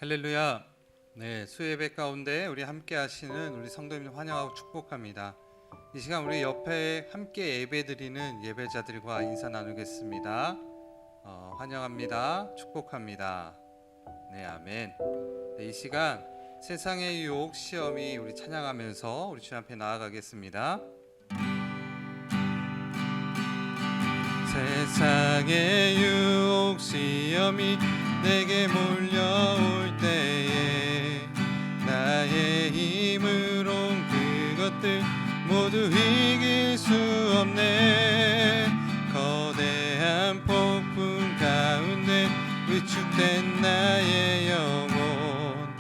할렐루야. 네, 수예배 가운데 우리 함께 하시는 우리 성도님들 환영하고 축복합니다. 이 시간 우리 옆에 함께 예배드리는 예배자들과 인사 나누겠습니다. 환영합니다. 축복합니다. 네, 아멘. 네, 이 시간 세상의 유혹 시험이 우리 찬양하면서 우리 주님 앞에 나아가겠습니다. 세상의 유혹 시험이 내게 몰려올 때에 나의 힘으로 그것들 모두 이길 수 없네. 거대한 폭풍 가운데 위축된 나의 영혼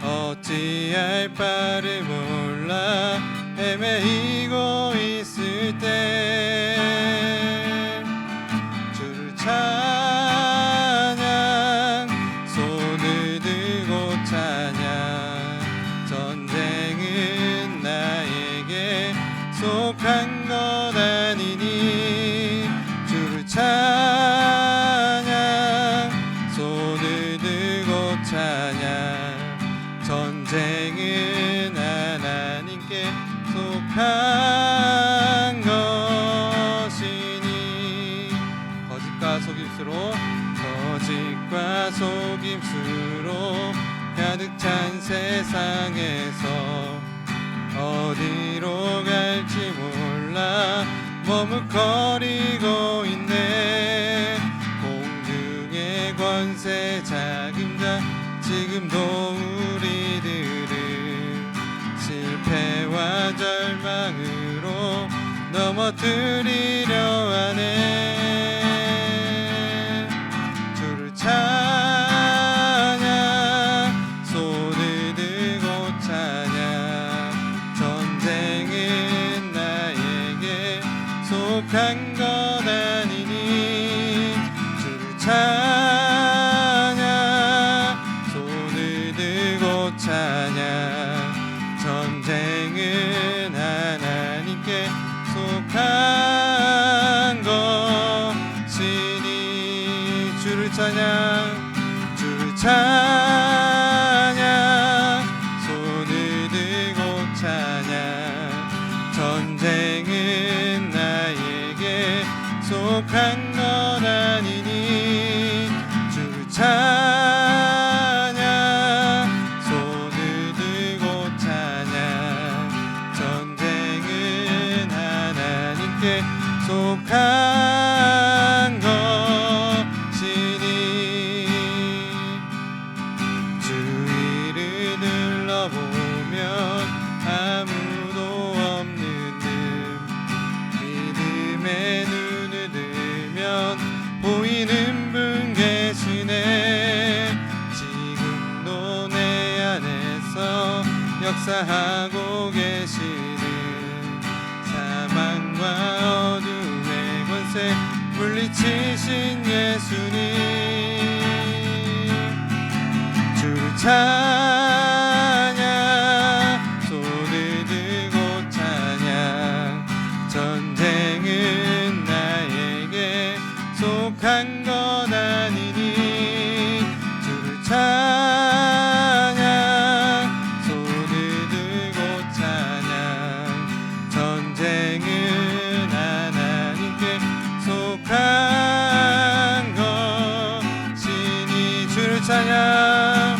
어찌할 바를 몰라 헤매이고 있을 때 주를 찬양 손을 들고 찬양 전쟁은 나에게 속한 것 아니니 주를 찬양 손을 들고 찬양 전쟁은 하나님께 속한 것이니 거짓과 속임수로 가득 찬 세상에서 어디로 갈지 몰라 머뭇거리고 있네. 공중의 권세 자금자 지금도 우리들을 실패와 절망으로 넘어뜨리려 하네. 주를 찬양 손을 들고 찬양 전쟁은 나에게 속한 것 아니니 주를 찬양 손을 들고 찬양 전쟁은 하나님께 속한 것이니 주를 찬양 손을 들고 찬양 전쟁은 나에게 속한 것 아니니 주를 찬양 손을 들고 찬양 전쟁은 하나님께 속한 것이니 주위를 둘러보면 아무도 없는 듯 믿음의 눈을 들면 보이는 분 계시네. 지금도 내 안에서 역사하고 계시는 사망과 어둠의 권세 물리치신 예수님 주를 찬양 손을 들고 찬양 전쟁은 나에게 속한 것 아니니 주를 찬양 손을 들고 찬양 전쟁은 하나님께 속한 것이니 주를 찬양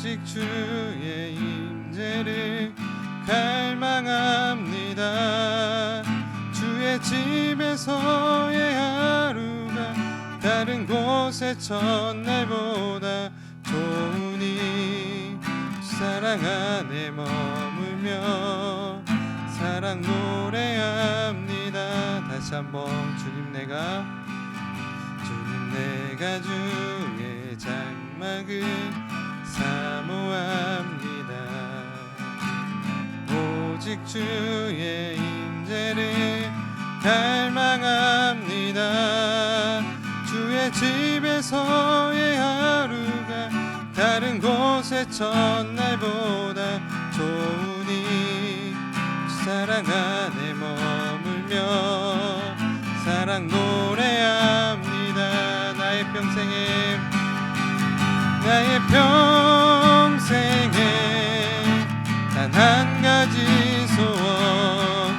오직 주의 임재를 갈망합니다. 주의 집에서의 하루가 다른 곳의 첫날보다 좋으니 사랑 안에 머물며 사랑 노래합니다. 다시 한번 주님 내가 주의 장막을 사모합니다. 오직 주의 임재를 갈망합니다. 주의 집에서의 하루가 다른 곳의 첫날보다 좋으니 사랑 안에 머물며 사랑 노래합니다. 나의 평생에 단 한 가지 소원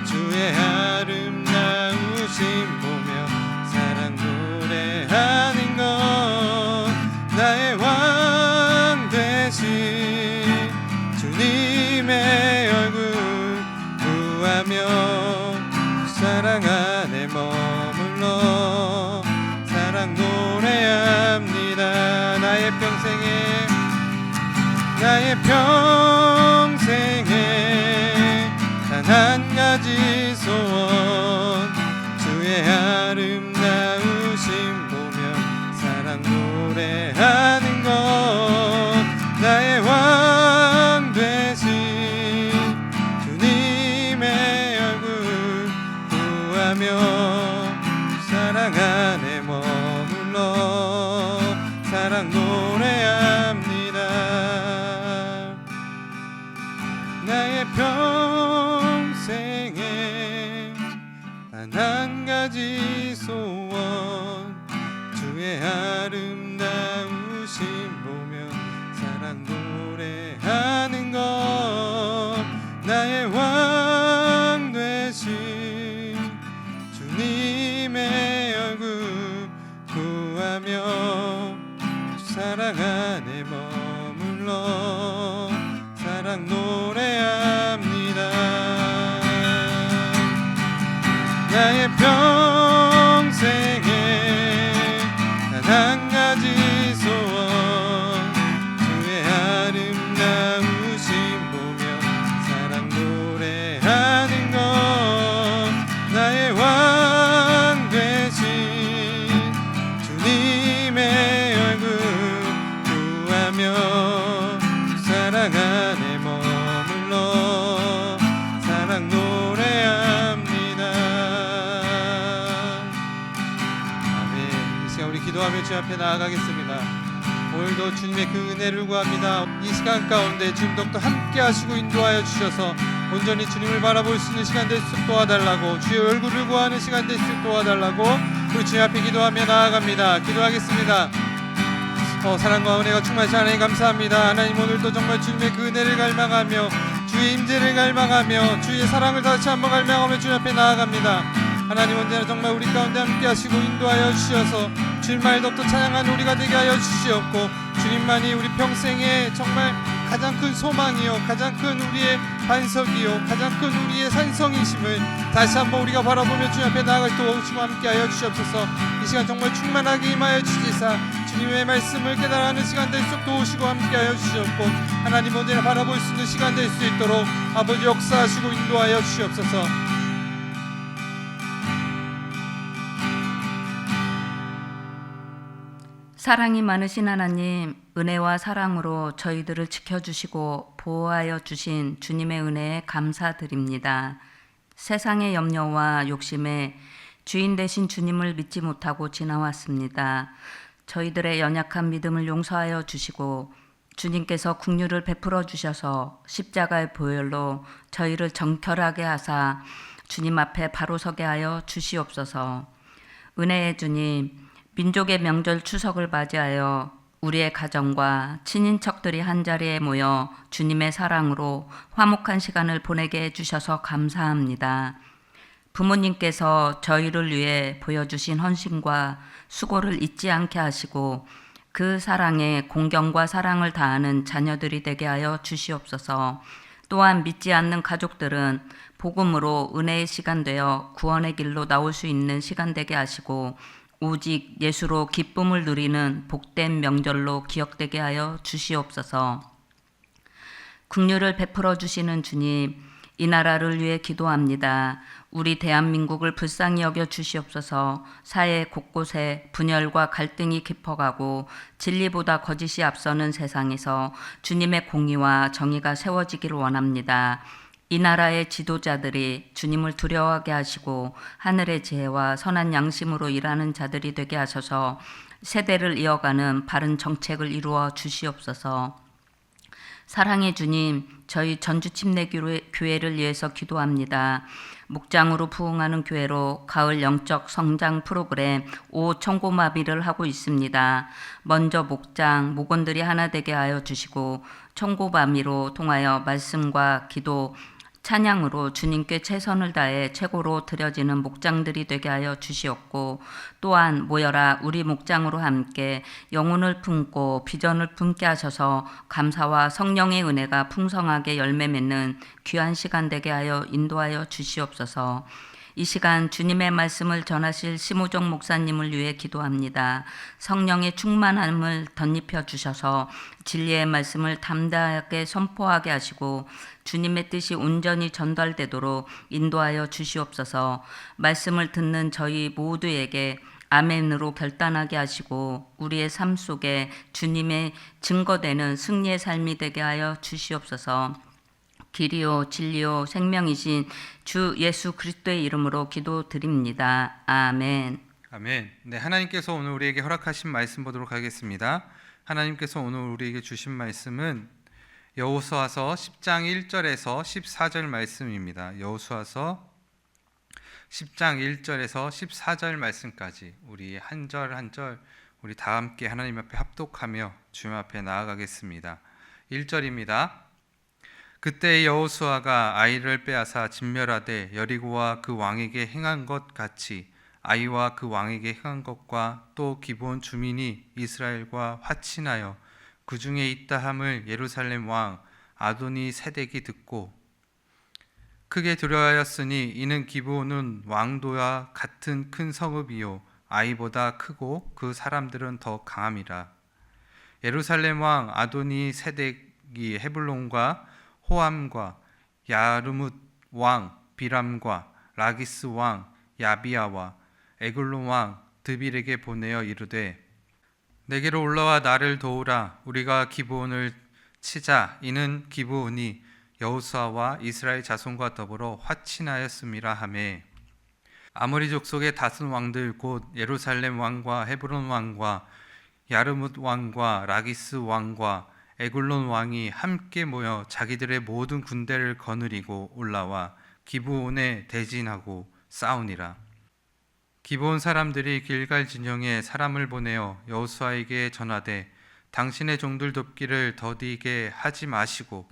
주의 아름다우심 보며 사랑 노래하는 것 나의 왕 되신 주님의 얼굴 구하며 사랑 안에 머물러 사랑 노래합니다. 나의 평생에 단 한 가지 소원 주의 아름다우심 보며 사랑 노래하는 것 나의 왕 되신 주님의 얼굴 구하며 사랑 안에 머물러 사랑 노래합니다. 나의 평생에 단 한 가지 소원 주의 아름다우심 보며 사랑 노래하는 것 나의 왕 되신 주님의 얼굴 구하며 사랑 안에 머물러 사랑 노래합니다. 나의 평생에 단 한 가지 소원 주의 아름다우심 보며 사랑 노래하는 것 나의 왕 되신 주님의 얼굴 구하며 사랑 안에 머물러 사랑 노래합니다. 아멘. 이 시간 우리 기도하며 주 앞에 나아가겠습니다. 오늘도 주님의 그 은혜를 구합니다. 이 시간 가운데 주님 더욱더 함께 하시고 인도하여 주셔서 온전히 주님을 바라볼 수 있는 시간 될 수 있도록 도와달라고 주의 얼굴을 구하는 시간 될 수 있도록 도와달라고 우리 주님 앞에 기도하며 나아갑니다. 기도하겠습니다. 사랑과 은혜가 충만하신 하나님 감사합니다. 하나님 오늘도 정말 주님의 그 은혜를 갈망하며 주의 임재를 갈망하며 주의 사랑을 다시 한번 갈망하며 주님 앞에 나아갑니다. 하나님 언제나 정말 우리 가운데 함께 하시고 인도하여 주셔서 주님만을 더욱더 찬양하는 우리가 되게 하여 주시옵고 주님만이 우리 평생에 정말 가장 큰 소망이요 가장 큰 우리의 반석이요 가장 큰 우리의 산성이심을 다시 한번 우리가 바라보며 주님 앞에 나아갈 때 오시고 함께 하여 주시옵소서. 이 시간 정말 충만하게 임하여 주시사 주님의 말씀을 깨달아가는 시간 될 수 있도록 도우시고 함께 하여 주시옵고 하나님 언제나 바라볼 수 있는 시간 될 수 있도록 아버지 역사하시고 인도하여 주시옵소서. 사랑이 많으신 하나님, 은혜와 사랑으로 저희들을 지켜주시고 보호하여 주신 주님의 은혜에 감사드립니다. 세상의 염려와 욕심에 주인 되신 주님을 믿지 못하고 지나왔습니다. 저희들의 연약한 믿음을 용서하여 주시고 주님께서 긍휼을 베풀어 주셔서 십자가의 보혈로 저희를 정결하게 하사 주님 앞에 바로 서게 하여 주시옵소서. 은혜의 주님, 민족의 명절 추석을 맞이하여 우리의 가정과 친인척들이 한자리에 모여 주님의 사랑으로 화목한 시간을 보내게 해주셔서 감사합니다. 부모님께서 저희를 위해 보여주신 헌신과 수고를 잊지 않게 하시고 그 사랑에 공경과 사랑을 다하는 자녀들이 되게 하여 주시옵소서. 또한 믿지 않는 가족들은 복음으로 은혜의 시간 되어 구원의 길로 나올 수 있는 시간 되게 하시고 오직 예수로 기쁨을 누리는 복된 명절로 기억되게 하여 주시옵소서. 긍휼을 베풀어 주시는 주님, 이 나라를 위해 기도합니다. 우리 대한민국을 불쌍히 여겨 주시옵소서. 사회 곳곳에 분열과 갈등이 깊어가고 진리보다 거짓이 앞서는 세상에서 주님의 공의와 정의가 세워지기를 원합니다. 이 나라의 지도자들이 주님을 두려워하게 하시고 하늘의 지혜와 선한 양심으로 일하는 자들이 되게 하셔서 세대를 이어가는 바른 정책을 이루어 주시옵소서. 사랑의 주님, 저희 전주침례교회를 위해서 기도합니다. 목장으로 부흥하는 교회로 가을 영적 성장 프로그램 5 청고마비를 하고 있습니다. 먼저 목원들이 하나 되게 하여 주시고 청고마비로 통하여 말씀과 기도, 찬양으로 주님께 최선을 다해 최고로 드려지는 목장들이 되게 하여 주시옵고 또한 모여라 우리 목장으로 함께 영혼을 품고 비전을 품게 하셔서 감사와 성령의 은혜가 풍성하게 열매 맺는 귀한 시간 되게 하여 인도하여 주시옵소서. 이 시간 주님의 말씀을 전하실 심우정 목사님을 위해 기도합니다. 성령의 충만함을 덧입혀 주셔서 진리의 말씀을 담대하게 선포하게 하시고 주님의 뜻이 온전히 전달되도록 인도하여 주시옵소서. 말씀을 듣는 저희 모두에게 아멘으로 결단하게 하시고 우리의 삶 속에 주님의 증거되는 승리의 삶이 되게 하여 주시옵소서. 길이요 진리요 생명이신 주 예수 그리스도의 이름으로 기도드립니다. 아멘. 아멘. 네, 하나님께서 오늘 우리에게 허락하신 말씀 보도록 하겠습니다. 하나님께서 오늘 우리에게 주신 말씀은 여호수아서 10장 1절에서 14절 말씀입니다. 여호수아서 10장 1절에서 14절 말씀까지 우리 한 절 한 절 우리 다 함께 하나님 앞에 합독하며 주님 앞에 나아가겠습니다. 1절입니다. 그때 여호수아가 아이를 빼앗아 진멸하되 여리고와 그 왕에게 행한 것 같이 아이와 그 왕에게 행한 것과 또 기브온 주민이 이스라엘과 화친하여 그 중에 있다 함을 예루살렘 왕 아도니 세덱이 듣고 크게 두려워하였으니 이는 기브온은 왕도와 같은 큰 성읍이요 아이보다 크고 그 사람들은 더 강함이라. 예루살렘 왕 아도니 세덱이 헤블론과 호암과 야르뭇 왕 비람과 라기스 왕 야비아와 에글론 왕 드빌에게 보내어 이르되 내게로 올라와 나를 도우라. 우리가 기브온을 치자. 이는 기브온이 여호수아와 이스라엘 자손과 더불어 화친하였음이라 하매 아모리 족속의 다섯 왕들 곧 예루살렘 왕과 헤브론 왕과 야르뭇 왕과 라기스 왕과 에글론 왕이 함께 모여 자기들의 모든 군대를 거느리고 올라와 기브온에 대진하고 싸우니라. 기브온 사람들이 길갈 진영에 사람을 보내어 여호수아에게 전하되 당신의 종들 돕기를 더디게 하지 마시고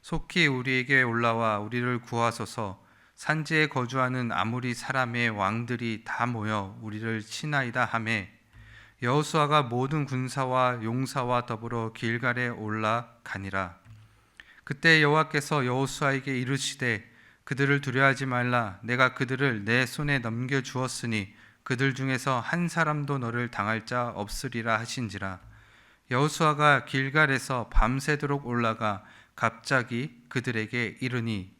속히 우리에게 올라와 우리를 구하소서. 산지에 거주하는 아모리 사람의 왕들이 다 모여 우리를 치나이다 하매 여호수아가 모든 군사와 용사와 더불어 길갈에 올라가니라. 그때 여호와께서 여호수아에게 이르시되 그들을 두려워하지 말라. 내가 그들을 내 손에 넘겨 주었으니 그들 중에서 한 사람도 너를 당할 자 없으리라 하신지라. 여호수아가 길갈에서 밤새도록 올라가 갑자기 그들에게 이르니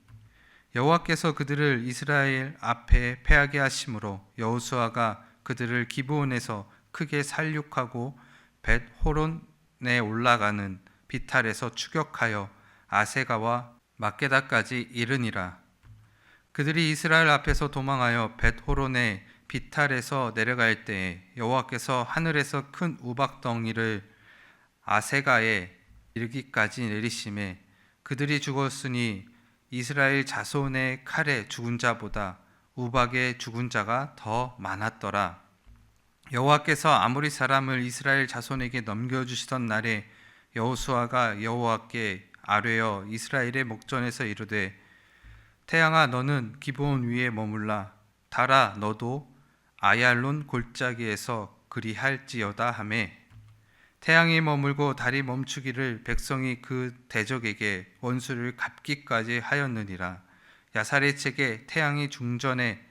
여호와께서 그들을 이스라엘 앞에 패하게 하심으로 여호수아가 그들을 기브온에서 크게 살육하고 벳호론에 올라가는 비탈에서 추격하여 아세가와 막게다까지 이르니라. 그들이 이스라엘 앞에서 도망하여 벳호론의 비탈에서 내려갈 때에 여호와께서 하늘에서 큰 우박덩이를 아세가에 이르기까지 내리심에 그들이 죽었으니 이스라엘 자손의 칼에 죽은 자보다 우박에 죽은 자가 더 많았더라. 여호와께서 아모리 사람을 이스라엘 자손에게 넘겨주시던 날에 여호수아가 여호와께 아뢰어 이스라엘의 목전에서 이르되 태양아 너는 기브온 위에 머물라. 달아 너도 아얄론 골짜기에서 그리할지어다 하매 태양이 머물고 달이 멈추기를 백성이 그 대적에게 원수를 갚기까지 하였느니라. 야사렛에게 태양이 중전에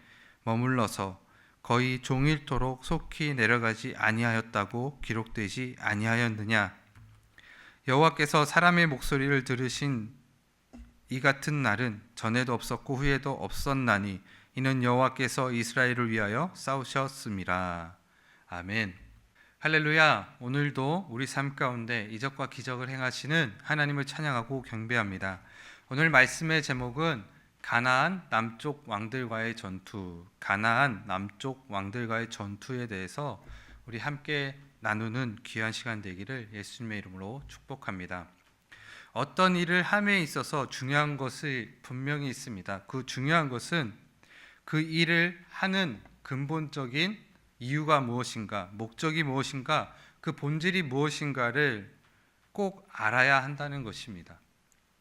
머물러서 거의 종일토록 속히 내려가지 아니하였다고 기록되지 아니하였느냐. 여호와께서 사람의 목소리를 들으신 이 같은 날은 전에도 없었고 후에도 없었나니 이는 여호와께서 이스라엘을 위하여 싸우셨음이라. 아멘. 할렐루야. 오늘도 우리 삶 가운데 이적과 기적을 행하시는 하나님을 찬양하고 경배합니다. 오늘 말씀의 제목은 가나안 남쪽 왕들과의 전투, 가나안 남쪽 왕들과의 전투에 대해서 우리 함께 나누는 귀한 시간 되기를 예수님의 이름으로 축복합니다. 어떤 일을 함에 있어서 중요한 것이 분명히 있습니다. 그 중요한 것은 그 일을 하는 근본적인 이유가 무엇인가, 목적이 무엇인가, 그 본질이 무엇인가를 꼭 알아야 한다는 것입니다.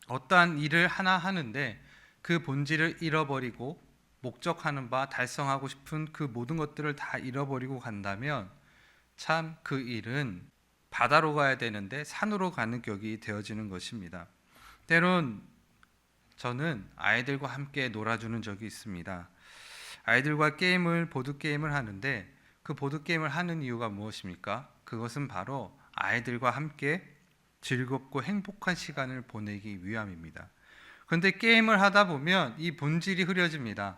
어떠한 일을 하나 하는데 그 본질을 잃어버리고 목적하는 바 달성하고 싶은 그 모든 것들을 다 잃어버리고 간다면 참 그 일은 바다로 가야 되는데 산으로 가는 격이 되어지는 것입니다. 때론 저는 아이들과 함께 놀아주는 적이 있습니다. 아이들과 보드게임을 하는데 그 보드게임을 하는 이유가 무엇입니까? 그것은 바로 아이들과 함께 즐겁고 행복한 시간을 보내기 위함입니다. 그런데 게임을 하다 보면 이 본질이 흐려집니다.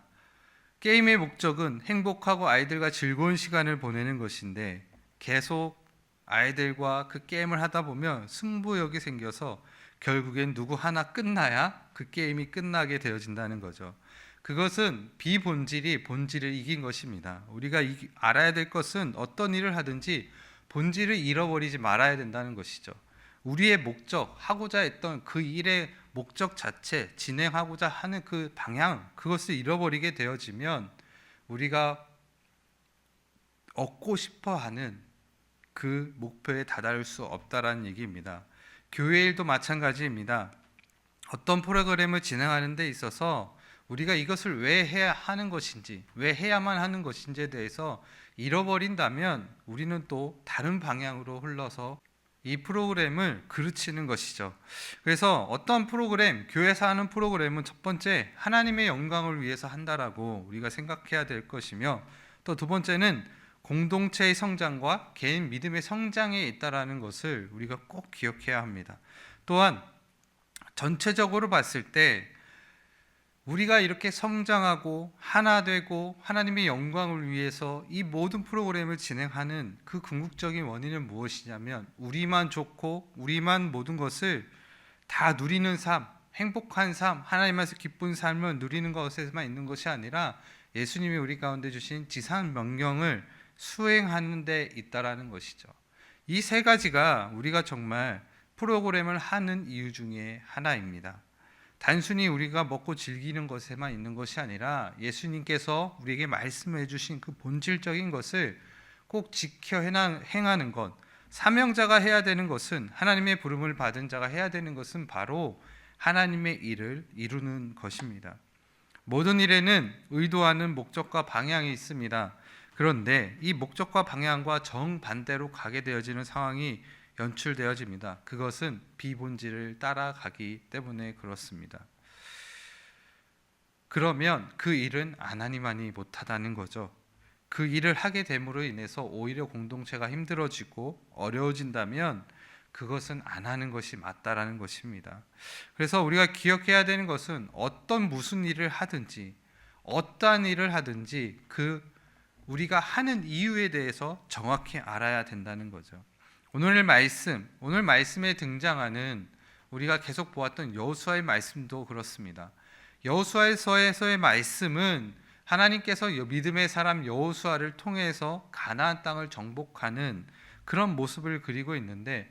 게임의 목적은 행복하고 아이들과 즐거운 시간을 보내는 것인데 계속 아이들과 그 게임을 하다 보면 승부욕이 생겨서 결국엔 누구 하나 끝나야 그 게임이 끝나게 되어진다는 거죠. 그것은 비본질이 본질을 이긴 것입니다. 우리가 알아야 될 것은 어떤 일을 하든지 본질을 잃어버리지 말아야 된다는 것이죠. 우리의 목적, 하고자 했던 그 일의 목적 자체, 진행하고자 하는 그 방향, 그것을 잃어버리게 되어지면 우리가 얻고 싶어 하는 그 목표에 다다를 수 없다라는 얘기입니다. 교회 일도 마찬가지입니다. 어떤 프로그램을 진행하는 데 있어서 우리가 이것을 왜 해야 하는 것인지, 왜 해야만 하는 것인지에 대해서 잃어버린다면 우리는 또 다른 방향으로 흘러서 이 프로그램을 그르치는 것이죠. 그래서 어떤 프로그램, 교회에서 하는 프로그램은 첫 번째 하나님의 영광을 위해서 한다라고 우리가 생각해야 될 것이며, 또 두 번째는 공동체의 성장과 개인 믿음의 성장에 있다라는 것을 우리가 꼭 기억해야 합니다. 또한 전체적으로 봤을 때 우리가 이렇게 성장하고 하나 되고 하나님의 영광을 위해서 이 모든 프로그램을 진행하는 그 궁극적인 원인은 무엇이냐면 우리만 좋고 우리만 모든 것을 다 누리는 삶, 행복한 삶, 하나님께서 기쁜 삶을 누리는 것에만 있는 것이 아니라 예수님이 우리 가운데 주신 지상 명령을 수행하는 데 있다라는 것이죠. 이 세 가지가 우리가 정말 프로그램을 하는 이유 중에 하나입니다. 단순히 우리가 먹고 즐기는 것에만 있는 것이 아니라 예수님께서 우리에게 말씀해 주신 그 본질적인 것을 꼭 지켜 행하는 것, 사명자가 해야 되는 것은, 하나님의 부름을 받은 자가 해야 되는 것은 바로 하나님의 일을 이루는 것입니다. 모든 일에는 의도하는 목적과 방향이 있습니다. 그런데 이 목적과 방향과 정반대로 가게 되어지는 상황이 연출되어집니다. 그것은 비본질을 따라가기 때문에 그렇습니다. 그러면 그 일은 하나님만이 못하다는 거죠. 그 일을 하게 됨으로 인해서 오히려 공동체가 힘들어지고 어려워진다면 그것은 안 하는 것이 맞다라는 것입니다. 그래서 우리가 기억해야 되는 것은 무슨 일을 하든지 어떠한 일을 하든지 그 우리가 하는 이유에 대해서 정확히 알아야 된다는 거죠. 오늘 말씀에 등장하는 우리가 계속 보았던 여호수아의 말씀도 그렇습니다. 여호수아서에서의 말씀은 하나님께서 믿음의 사람 여호수아를 통해서 가나안 땅을 정복하는 그런 모습을 그리고 있는데,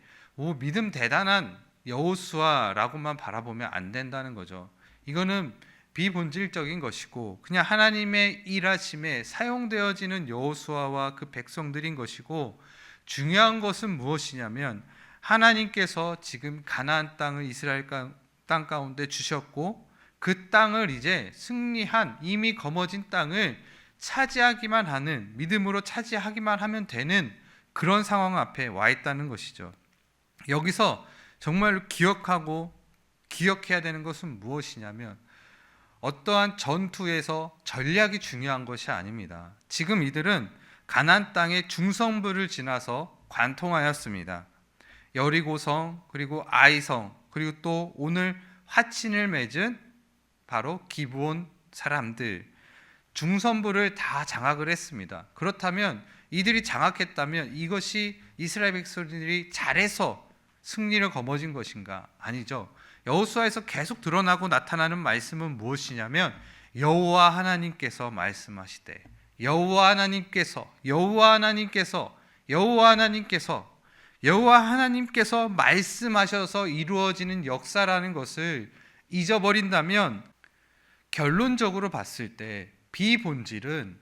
믿음 대단한 여호수아라고만 바라보면 안 된다는 거죠. 이거는 비본질적인 것이고 그냥 하나님의 일하심에 사용되어지는 여호수아와 그 백성들인 것이고, 중요한 것은 무엇이냐면 하나님께서 지금 가나안 땅을 이스라엘 땅 가운데 주셨고 그 땅을 이제 승리한, 이미 거머쥔 땅을 차지하기만 하는, 믿음으로 차지하기만 하면 되는 그런 상황 앞에 와 있다는 것이죠. 여기서 정말 기억해야 되는 것은 무엇이냐면 어떠한 전투에서 전략이 중요한 것이 아닙니다. 지금 이들은 가나안 땅의 중성부를 지나서 관통하였습니다. 여리고성, 그리고 아이성, 그리고 또 오늘 화친을 맺은 바로 기브온 사람들, 중선부를 다 장악을 했습니다. 그렇다면 이들이 장악했다면 이것이 이스라엘 백성들이 잘해서 승리를 거머쥔 것인가? 아니죠. 여호수아에서 계속 드러나고 나타나는 말씀은 무엇이냐면 여호와 하나님께서 말씀하시되, 여호와 하나님께서 말씀하셔서 이루어지는 역사라는 것을 잊어버린다면 결론적으로 봤을 때 비본질은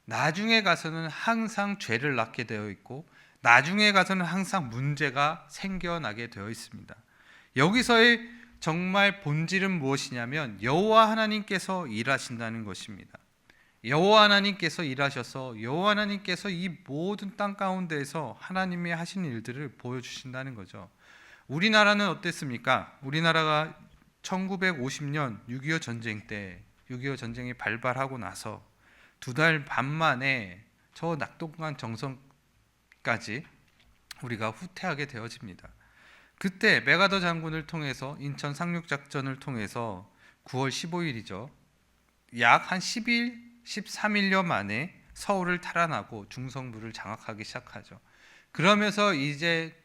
나중에 가서는 항상 죄를 낳게 되어 있고 나중에 가서는 항상 문제가 생겨나게 되어 있습니다. 여기서의 정말 본질은 무엇이냐면 여호와 하나님께서 일하신다는 것입니다. 여호와 하나님께서 일하셔서 여호와 하나님께서 이 모든 땅 가운데에서 하나님이 하신 일들을 보여주신다는 거죠. 우리나라는 어땠습니까? 우리나라가 1950년 6.25 전쟁 때 6.25 전쟁이 발발하고 나서 2달 반 만에 저 낙동강 정선까지 우리가 후퇴하게 되어집니다. 그때 메가더 장군을 통해서 인천 상륙작전을 통해서 9월 15일이죠. 약 한 10일, 13일여 만에 서울을 탈환하고 중성부를 장악하기 시작하죠. 그러면서 이제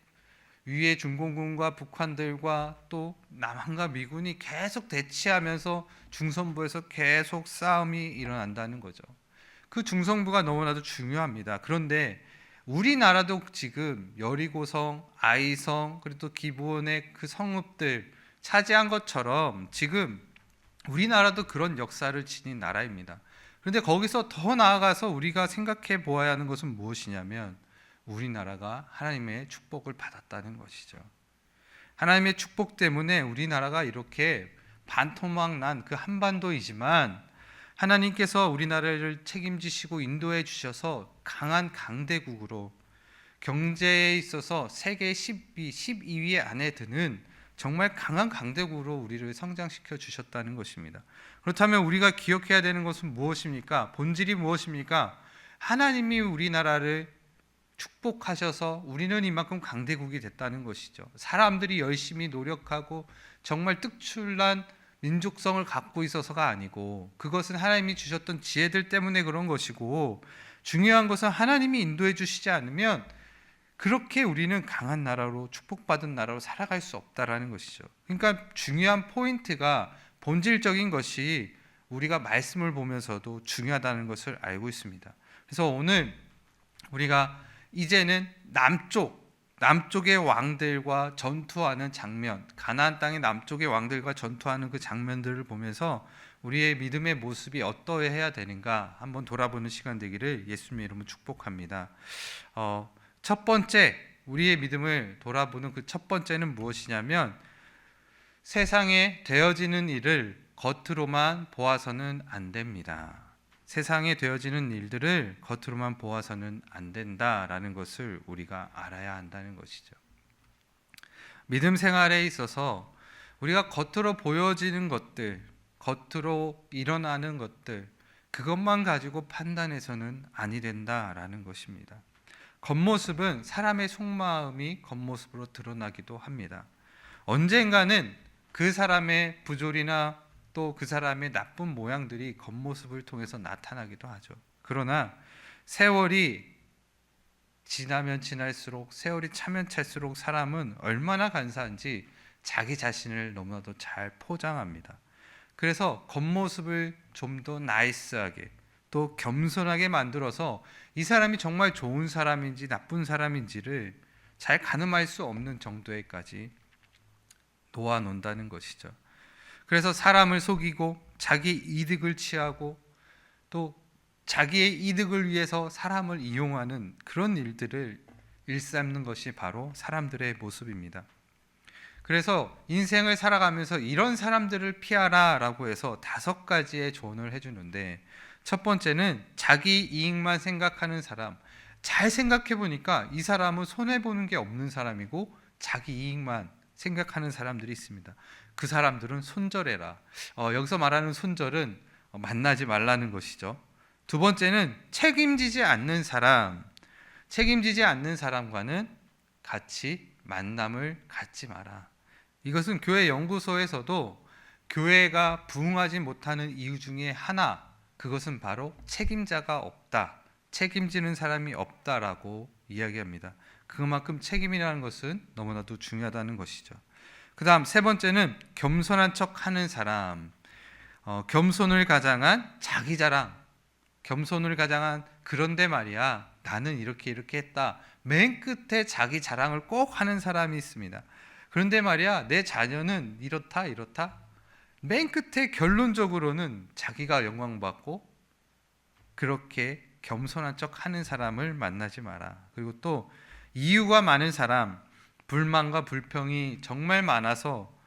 위에 중공군과 북한들과 또 남한과 미군이 계속 대치하면서 중성부에서 계속 싸움이 일어난다는 거죠. 그 중성부가 너무나도 중요합니다. 그런데 우리나라도 지금 여리고성, 아이성, 그리고 또 기브온의 그 성읍들 차지한 것처럼 지금 우리나라도 그런 역사를 지닌 나라입니다. 그런데 거기서 더 나아가서 우리가 생각해 보아야 하는 것은 무엇이냐면 우리나라가 하나님의 축복을 받았다는 것이죠. 하나님의 축복 때문에 우리나라가 이렇게 반토막 난 그 한반도이지만 하나님께서 우리나라를 책임지시고 인도해 주셔서 강한 강대국으로 경제에 있어서 세계 12위 안에 드는 정말 강한 강대국으로 우리를 성장시켜 주셨다는 것입니다. 그렇다면 우리가 기억해야 되는 것은 무엇입니까? 본질이 무엇입니까? 하나님이 우리나라를 축복하셔서 우리는 이만큼 강대국이 됐다는 것이죠. 사람들이 열심히 노력하고 정말 특출난 민족성을 갖고 있어서가 아니고 그것은 하나님이 주셨던 지혜들 때문에 그런 것이고 중요한 것은 하나님이 인도해 주시지 않으면 그렇게 우리는 강한 나라로 축복받은 나라로 살아갈 수 없다라는 것이죠. 그러니까 중요한 포인트가 본질적인 것이 우리가 말씀을 보면서도 중요하다는 것을 알고 있습니다. 그래서 오늘 우리가 이제는 남쪽의 왕들과 전투하는 장면, 가나안 땅의 남쪽의 왕들과 전투하는 그 장면들을 보면서 우리의 믿음의 모습이 어떠해야 되는가 한번 돌아보는 시간 되기를 예수님의 이름으로 축복합니다. 첫 번째 우리의 믿음을 돌아보는 그 첫 번째는 무엇이냐면 세상에 되어지는 일을 겉으로만 보아서는 안 됩니다. 세상에 되어지는 일들을 겉으로만 보아서는 안 된다라는 것을 우리가 알아야 한다는 것이죠. 믿음 생활에 있어서 우리가 겉으로 보여지는 것들, 겉으로 일어나는 것들, 그것만 가지고 판단해서는 아니 된다라는 것입니다. 겉모습은 사람의 속마음이 겉모습으로 드러나기도 합니다. 언젠가는 그 사람의 부조리나 또 그 사람의 나쁜 모양들이 겉모습을 통해서 나타나기도 하죠. 그러나 세월이 지나면 지날수록 세월이 차면 찰수록 사람은 얼마나 간사한지 자기 자신을 너무나도 잘 포장합니다. 그래서 겉모습을 좀 더 나이스하게 또 겸손하게 만들어서 이 사람이 정말 좋은 사람인지 나쁜 사람인지를 잘 가늠할 수 없는 정도에까지 놓아놓는다는 것이죠. 그래서 사람을 속이고 자기 이득을 취하고 또 자기의 이득을 위해서 사람을 이용하는 그런 일들을 일삼는 것이 바로 사람들의 모습입니다. 그래서 인생을 살아가면서 이런 사람들을 피하라라고 해서 5가지의 조언을 해주는데 첫 번째는 자기 이익만 생각하는 사람, 잘 생각해 보니까 이 사람은 손해 보는 게 없는 사람이고 자기 이익만 생각하는 사람들이 있습니다. 그 사람들은 손절해라. 여기서 말하는 손절은 만나지 말라는 것이죠. 두 번째는 책임지지 않는 사람. 책임지지 않는 사람과는 같이 만남을 갖지 마라. 이것은 교회 연구소에서도 교회가 부흥하지 못하는 이유 중에 하나, 그것은 바로 책임자가 없다, 책임지는 사람이 없다라고 이야기합니다. 그만큼 책임이라는 것은 너무나도 중요하다는 것이죠. 그 다음 세 번째는 겸손한 척하는 사람. 겸손을 가장한 자기 자랑, 겸손을 가장한 그런데 말이야 나는 이렇게 했다, 맨 끝에 자기 자랑을 꼭 하는 사람이 있습니다. 그런데 말이야 내 자녀는 이렇다 맨 끝에 결론적으로는 자기가 영광받고, 그렇게 겸손한 척 하는 사람을 만나지 마라. 그리고 또 이유가 많은 사람, 불만과 불평이 정말 많아서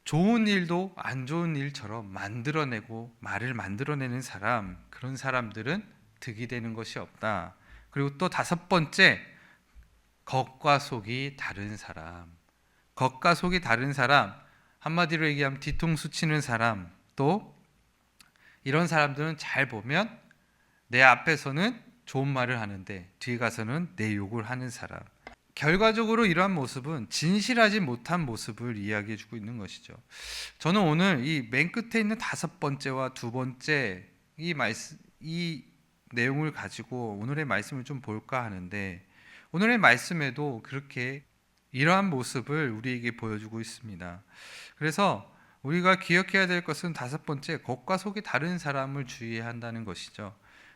좋은 일도 안 좋은 일처럼 만들어내고 말을 만들어내는 사람, 그런 사람들은 득이 되는 것이 없다. 그리고 또 다섯 번째, 겉과 속이 다른 사람. 겉과 속이 다른 사람, 한마디로 얘기하면 뒤통수 치는 사람, 또 이런 사람들은 잘 보면 내 앞에서는 좋은 말을 하는데 뒤에 가서는 내 욕을 하는 사람. 결과적으로 이러한 모습은 진실하지 못한 모습을 이야기해 주고 있는 것이죠. 저는 오늘 이 맨 끝에 있는 다섯 번째와 두 번째 이 내용을 가지고 오늘의 말씀을 좀 볼까 하는데, 오늘의 말씀에도 그렇게 이러한 모습을 우리에게 보여주고 있습니다. 그래서 우리가 기억해야 될 것은 다섯 번째, 겉과 속이 다른 사람을 주의해야 한다는 것이죠.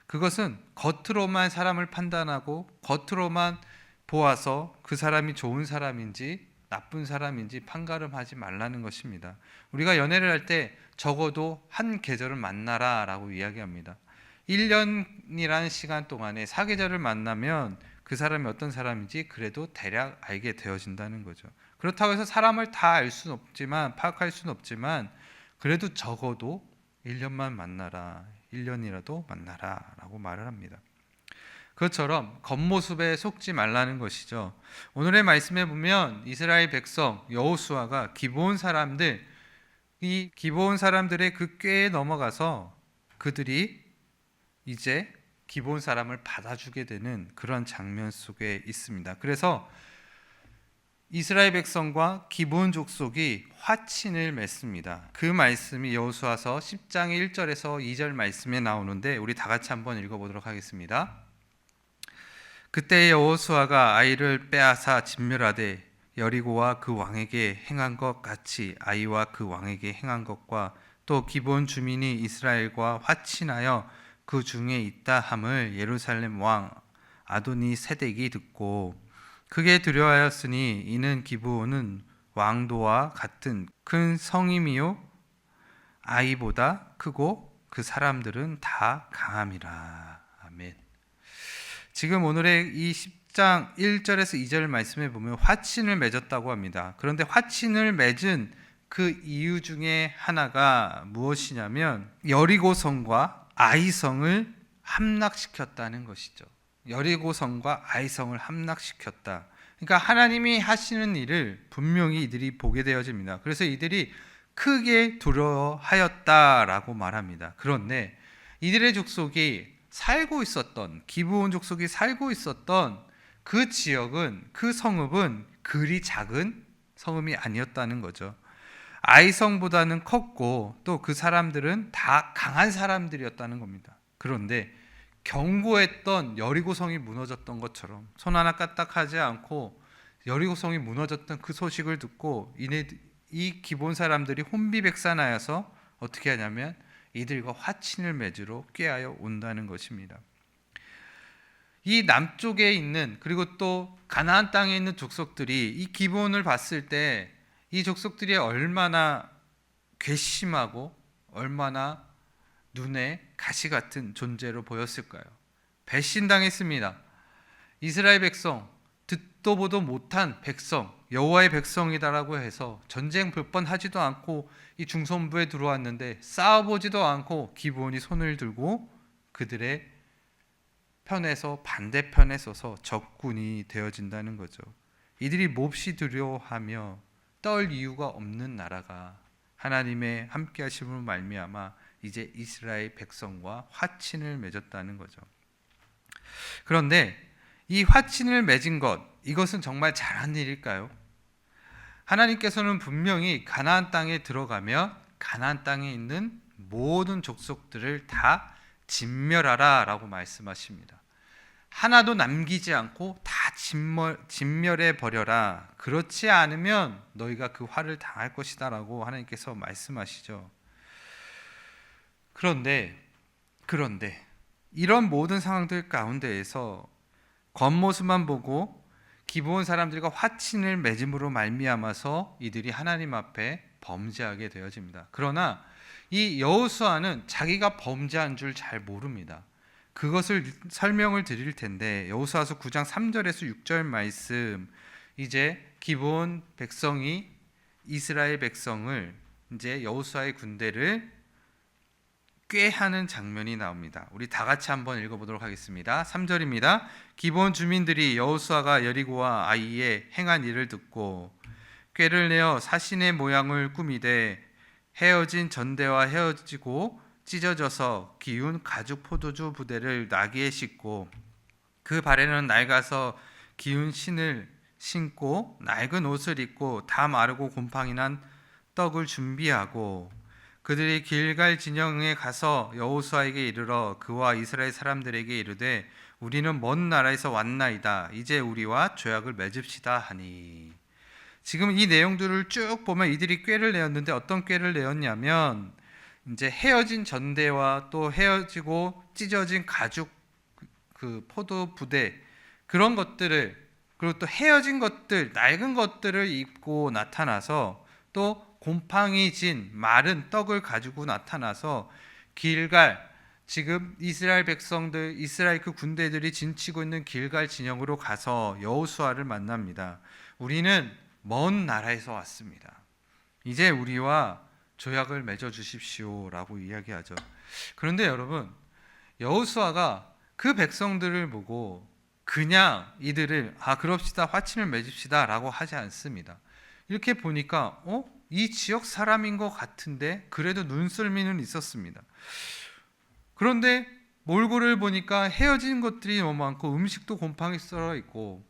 그것은 겉으로만 사람을 판단하고 겉으로만 보아서 그 사람이 좋은 사람인지 나쁜 사람인지 판가름하지 말라는 것입니다. 우리가 연애를 할 때 적어도 한 계절을 만나라 라고 이야기합니다. 1년이라는 시간 동안에 사계절을 만나면 그 사람이 어떤 사람인지 그래도 대략 알게 되어진다는 거죠. 그렇다고 해서 사람을 다 알 수는 없지만, 파악할 수는 없지만, 그래도 적어도 1년만 만나라, 1년이라도 만나라 라고 말을 합니다. 그것처럼 겉모습에 속지 말라는 것이죠. 오늘의 말씀에 보면 이스라엘 백성 여호수아가 기브온 사람들, 이 기브온 사람들의 그 꾀에 넘어가서 그들이 이제 기브온 사람을 받아주게 되는 그런 장면 속에 있습니다. 그래서 이스라엘 백성과 기브온 족속이 화친을 맺습니다. 그 말씀이 여호수아서 10장 1절에서 2절 말씀에 나오는데 우리 다 같이 한번 읽어보도록 하겠습니다. 그때 여호수아가 아이를 빼앗아 진멸하되 여리고와 그 왕에게 행한 것 같이 아이와 그 왕에게 행한 것과 또 기브온 주민이 이스라엘과 화친하여 그 중에 있다 함을 예루살렘 왕 아도니 세덱이 듣고 크게 두려워하였으니 이는 기브온은 왕도와 같은 큰 성임이요 아이보다 크고 그 사람들은 다 강함이라. 아멘. 지금 오늘의 이 10장 1절에서 2절 말씀에 보면 화친을 맺었다고 합니다. 그런데 화친을 맺은 그 이유 중에 하나가 무엇이냐면 여리고성과 아이성을 함락시켰다는 것이죠. 여리고성과 아이성을 함락시켰다. 그러니까 하나님이 하시는 일을 분명히 이들이 보게 되어집니다. 그래서 이들이 크게 두려워하였다라고 말합니다. 그런데 이들의 족속이 살고 있었던, 기브온 족속이 살고 있었던 그 지역은, 그 성읍은 그리 작은 성읍이 아니었다는 거죠. 아이성보다는 컸고 또 그 사람들은 다 강한 사람들이었다는 겁니다. 그런데 견고했던 여리고성이 무너졌던 것처럼 손 하나 까딱하지 않고 여리고성이 무너졌던 그 소식을 듣고 이 기브온 사람들이 혼비백산하여서 어떻게 하냐면 이들과 화친을 맺으러 꾀하여 온다는 것입니다. 이 남쪽에 있는, 그리고 또 가나안 땅에 있는 족속들이 이 기브온을 봤을 때 이 족속들이 얼마나 괘씸하고 얼마나 눈에 가시 같은 존재로 보였을까요? 배신당했습니다. 이스라엘 백성, 듣도 보도 못한 백성, 여호와의 백성이다라고 해서 전쟁 몇 번 하지도 않고 이 중선부에 들어왔는데 싸워보지도 않고 기브온이 손을 들고 그들의 편에서 반대편에 서서 적군이 되어진다는 거죠. 이들이 몹시 두려워하며 떨 이유가 없는 나라가 하나님의 함께 하심으로 말미암아 이제 이스라엘 백성과 화친을 맺었다는 거죠. 그런데 이 화친을 맺은 이것은 정말 잘한 일일까요? 하나님께서는 분명히 가나안 땅에 들어가면 가나안 땅에 있는 모든 족속들을 다 진멸하라 라고 말씀하십니다. 하나도 남기지 않고 다 진멸해 버려라. 그렇지 않으면 너희가 그 화를 당할 것이다 라고 하나님께서 말씀하시죠. 그런데 이런 모든 상황들 가운데에서 겉모습만 보고 기브온 사람들과 화친을 맺음으로 말미암아서 이들이 하나님 앞에 범죄하게 되어집니다. 그러나 이 여호수아는 자기가 범죄한 줄 잘 모릅니다. 그것을 설명을 드릴 텐데 여호수아서 9장 3절에서 6절 말씀, 이제 기브온 백성이 이스라엘 백성을 이제 여호수아의 군대를 꾀하는 장면이 나옵니다. 우리 다 같이 한번 읽어보도록 하겠습니다. 3절입니다. 기브온 주민들이 여호수아가 여리고와 아이에 행한 일을 듣고 꾀를 내어 사신의 모양을 꾸미되 헤어진 전대와 헤어지고 찢어져서 기운 가죽 포도주 부대를 나귀에 싣고 그 발에는 낡아서 기운 신을 신고 낡은 옷을 입고 다 마르고 곰팡이 난 떡을 준비하고 그들이 길갈 진영에 가서 여호수아에게 이르러 그와 이스라엘 사람들에게 이르되 우리는 먼 나라에서 왔나이다. 이제 우리와 조약을 맺읍시다 하니. 지금 이 내용들을 쭉 보면 이들이 꾀를 내었는데 어떤 꾀를 내었냐면 이제 헤어진 전대와 또 헤어지고 찢어진 가죽 그 포도 부대 그런 것들을, 그리고 또 헤어진 것들, 낡은 것들을 입고 나타나서 또 곰팡이 진 마른 떡을 가지고 나타나서 길갈, 지금 이스라엘 백성들, 이스라엘 그 군대들이 진치고 있는 길갈 진영으로 가서 여호수아를 만납니다. 우리는 먼 나라에서 왔습니다. 이제 우리와 조약을 맺어 주십시오라고 이야기하죠. 그런데 여러분, 여호수아가 그 백성들을 보고 그냥 이들을 그럽시다, 화친을 맺읍시다라고 하지 않습니다. 이렇게 보니까 이 지역 사람인 것 같은데 그래도 눈썰미는 있었습니다. 그런데 몰골을 보니까 헤어진 것들이 너무 많고 음식도 곰팡이 썰어 있고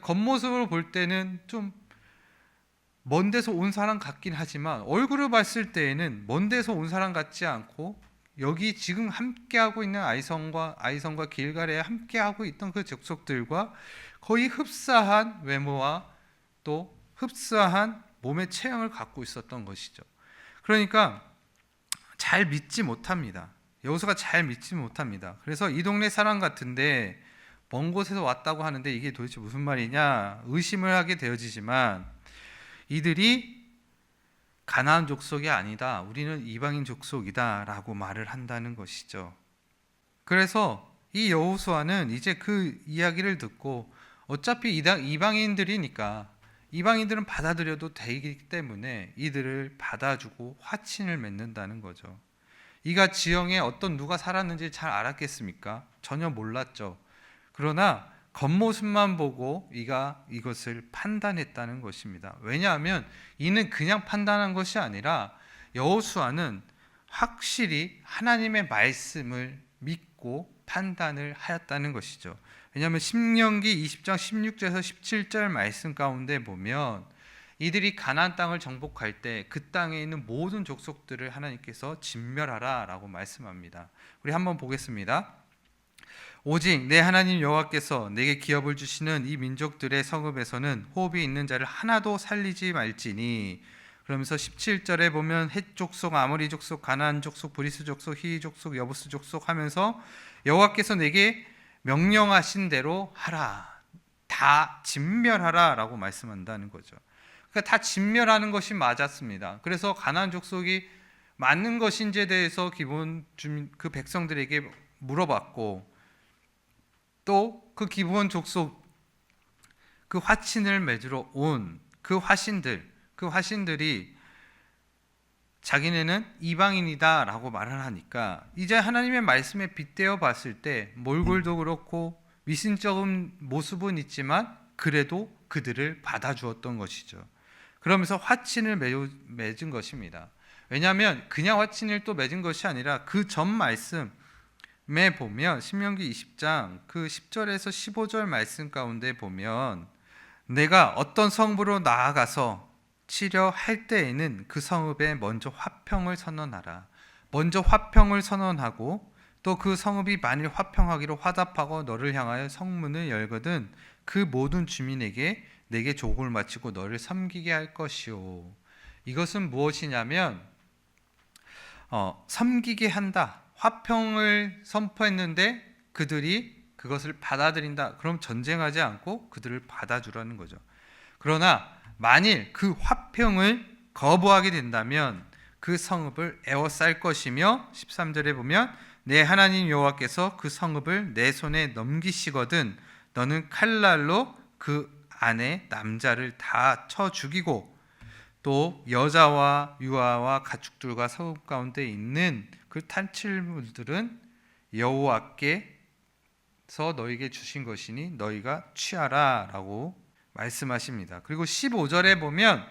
겉모습으로 볼 때는 좀 먼 데서 온 사람 같긴 하지만 얼굴을 봤을 때에는 먼 데서 온 사람 같지 않고 여기 지금 함께하고 있는 아이성과 길갈에 함께하고 있던 그 족속들과 거의 흡사한 외모와 또 흡사한 몸의 체형을 갖고 있었던 것이죠. 그러니까 잘 믿지 못합니다. 여호수아가 잘 믿지 못합니다. 그래서 이 동네 사람 같은데 먼 곳에서 왔다고 하는데 이게 도대체 무슨 말이냐 의심을 하게 되어지지만 이들이 가나안 족속이 아니다. 우리는 이방인 족속이다 라고 말을 한다는 것이죠. 그래서 이 여호수아는 이제 그 이야기를 듣고 어차피 이방인들이니까 이방인들은 받아들여도 되기 때문에 이들을 받아주고 화친을 맺는다는 거죠. 이가 지형에 어떤 누가 살았는지 잘 알았겠습니까? 전혀 몰랐죠. 그러나 겉모습만 보고 이가 이것을 판단했다는 것입니다. 왜냐하면 이는 그냥 판단한 것이 아니라 여호수아는 확실히 하나님의 말씀을 믿고 판단을 하였다는 것이죠. 왜냐하면 신명기 20장 16절에서 17절 말씀 가운데 보면 이들이 가나안 땅을 정복할 때 그 땅에 있는 모든 족속들을 하나님께서 진멸하라 라고 말씀합니다. 우리 한번 보겠습니다. 오직 내 하나님 여호와께서 내게 기업을 주시는 이 민족들의 성읍에서는 호흡이 있는 자를 하나도 살리지 말지니. 그러면서 17절에 보면 헷 족속, 아모리 족속, 가나안 족속, 브리스 족속, 히위 족속, 여부스 족속 하면서 여호와께서 내게 명령하신 대로 하라, 다 진멸하라 라고 말씀한다는 거죠. 그러니까 다 진멸하는 것이 맞았습니다. 그래서 가나안 족속이 맞는 것인지에 대해서 기본 주민 그 백성들에게 물어봤고 또 그 기브온 족속 그 화친을 맺으러 온 그 화신들이 자기네는 이방인이다라고 말을 하니까 이제 하나님의 말씀에 빗대어 봤을 때 몰골도 그렇고 미신적인 모습은 있지만 그래도 그들을 받아주었던 것이죠. 그러면서 화친을 맺은 것입니다. 왜냐하면 그냥 화친을 또 맺은 것이 아니라 그 전 말씀에 보면 신명기 20장 그 10절에서 15절 말씀 가운데 보면 내가 어떤 성읍으로 나아가서 치려할 때에는 그 성읍에 먼저 화평을 선언하라. 먼저 화평을 선언하고 또 그 성읍이 만일 화평하기로 화답하고 너를 향하여 성문을 열거든 그 모든 주민에게 내게 족을 마치고 너를 섬기게 할 것이요. 이것은 무엇이냐면 섬기게 한다. 화평을 선포했는데 그들이 그것을 받아들인다. 그럼 전쟁하지 않고 그들을 받아주라는 거죠. 그러나 만일 그 화평을 거부하게 된다면 그 성읍을 에워쌀 것이며 13절에 보면 내 하나님 여호와께서 그 성읍을 내 손에 넘기시거든 너는 칼날로 그 안에 남자를 다 쳐 죽이고 또 여자와 유아와 가축들과 성읍 가운데 있는 그 탈취물들은 여호와께서 너에게 주신 것이니 너희가 취하라 라고 말씀하십니다. 그리고 15절에 보면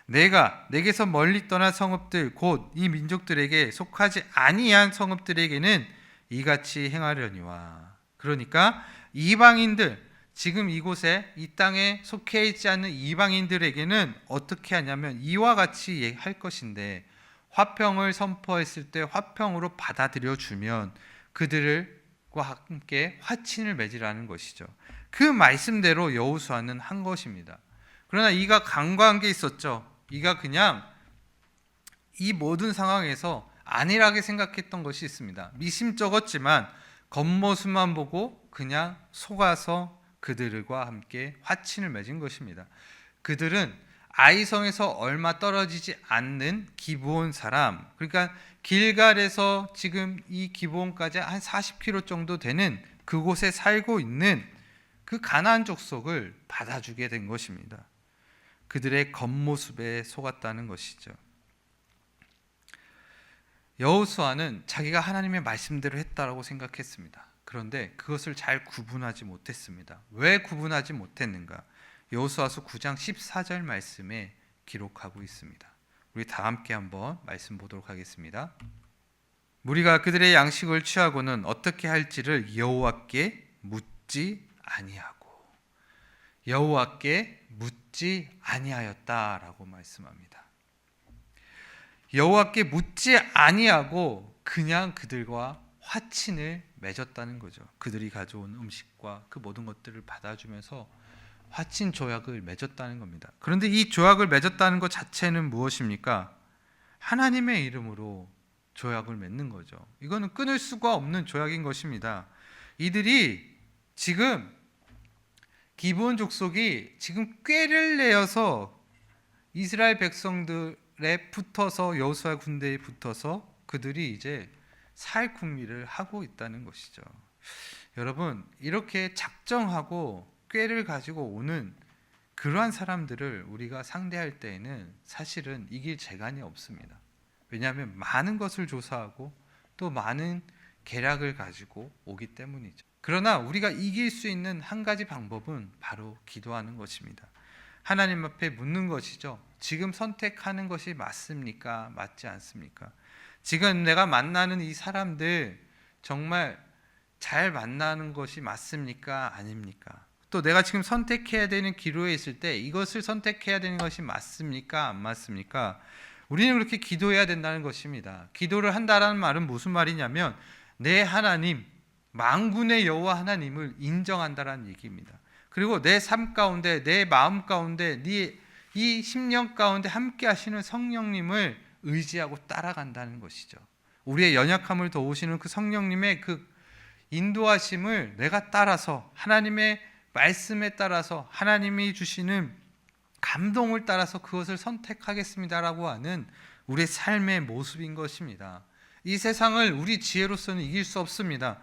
내가 내게서 멀리 떠난 성읍들 곧 이 민족들에게 속하지 아니한 성읍들에게는 이같이 행하려니와. 그러니까 이방인들 지금 이곳에 이 땅에 속해 있지 않는 이방인들에게는 어떻게 하냐면 이와 같이 할 것인데 화평을 선포했을 때 화평으로 받아들여 주면 그들과 함께 화친을 맺으라는 것이죠. 그 말씀대로 여호수아는 한 것입니다. 그러나 이가 간과한 게 있었죠. 이가 그냥 이 모든 상황에서 안일하게 생각했던 것이 있습니다. 미심쩍었지만 겉모습만 보고 그냥 속아서 그들과 함께 화친을 맺은 것입니다. 그들은 아이성에서 얼마 떨어지지 않는 기브온 사람, 그러니까 길갈에서 지금 이 기브온까지 한 40km 정도 되는 그곳에 살고 있는 그 가나안 족속을 받아주게 된 것입니다. 그들의 겉모습에 속았다는 것이죠. 여호수아는 자기가 하나님의 말씀대로 했다라고 생각했습니다. 그런데 그것을 잘 구분하지 못했습니다. 왜 구분하지 못했는가? 여호수아서 9장 14절 말씀에 기록하고 있습니다. 우리 다 함께 한번 말씀 보도록 하겠습니다. 무리가 그들의 양식을 취하고는 어떻게 할지를 여호와께 묻지 아니하고 여호와께 묻지 아니하였다라고 말씀합니다. 여호와께 묻지 아니하고 그냥 그들과 화친을 맺었다는 거죠. 그들이 가져온 음식과 그 모든 것들을 받아주면서 화친 조약을 맺었다는 겁니다. 그런데 이 조약을 맺었다는 것 자체는 무엇입니까? 하나님의 이름으로 조약을 맺는 거죠. 이거는 끊을 수가 없는 조약인 것입니다. 이들이 지금 기브온 족속이 지금 꾀를 내어서 이스라엘 백성들에 붙어서 여호수아 군대에 붙어서 그들이 이제 살 궁리를 하고 있다는 것이죠. 여러분, 이렇게 작정하고 꾀를 가지고 오는 그러한 사람들을 우리가 상대할 때에는 사실은 이길 재간이 없습니다. 왜냐하면 많은 것을 조사하고 또 많은 계략을 가지고 오기 때문이죠. 그러나 우리가 이길 수 있는 한 가지 방법은 바로 기도하는 것입니다. 하나님 앞에 묻는 것이죠. 지금 선택하는 것이 맞습니까? 맞지 않습니까? 지금 내가 만나는 이 사람들 정말 잘 만나는 것이 맞습니까? 아닙니까? 또 내가 지금 선택해야 되는 기로에 있을 때 이것을 선택해야 되는 것이 맞습니까? 안 맞습니까? 우리는 그렇게 기도해야 된다는 것입니다. 기도를 한다라는 말은 무슨 말이냐면 내 하나님, 만군의 여호와 하나님을 인정한다라는 얘기입니다. 그리고 내 삶 가운데, 내 마음 가운데, 이 심령 가운데 함께 하시는 성령님을 의지하고 따라간다는 것이죠. 우리의 연약함을 도우시는 그 성령님의 그 인도하심을 내가 따라서 하나님의 말씀에 따라서 하나님이 주시는 감동을 따라서 그것을 선택하겠습니다라고 하는 우리의 삶의 모습인 것입니다. 이 세상을 우리 지혜로서는 이길 수 없습니다.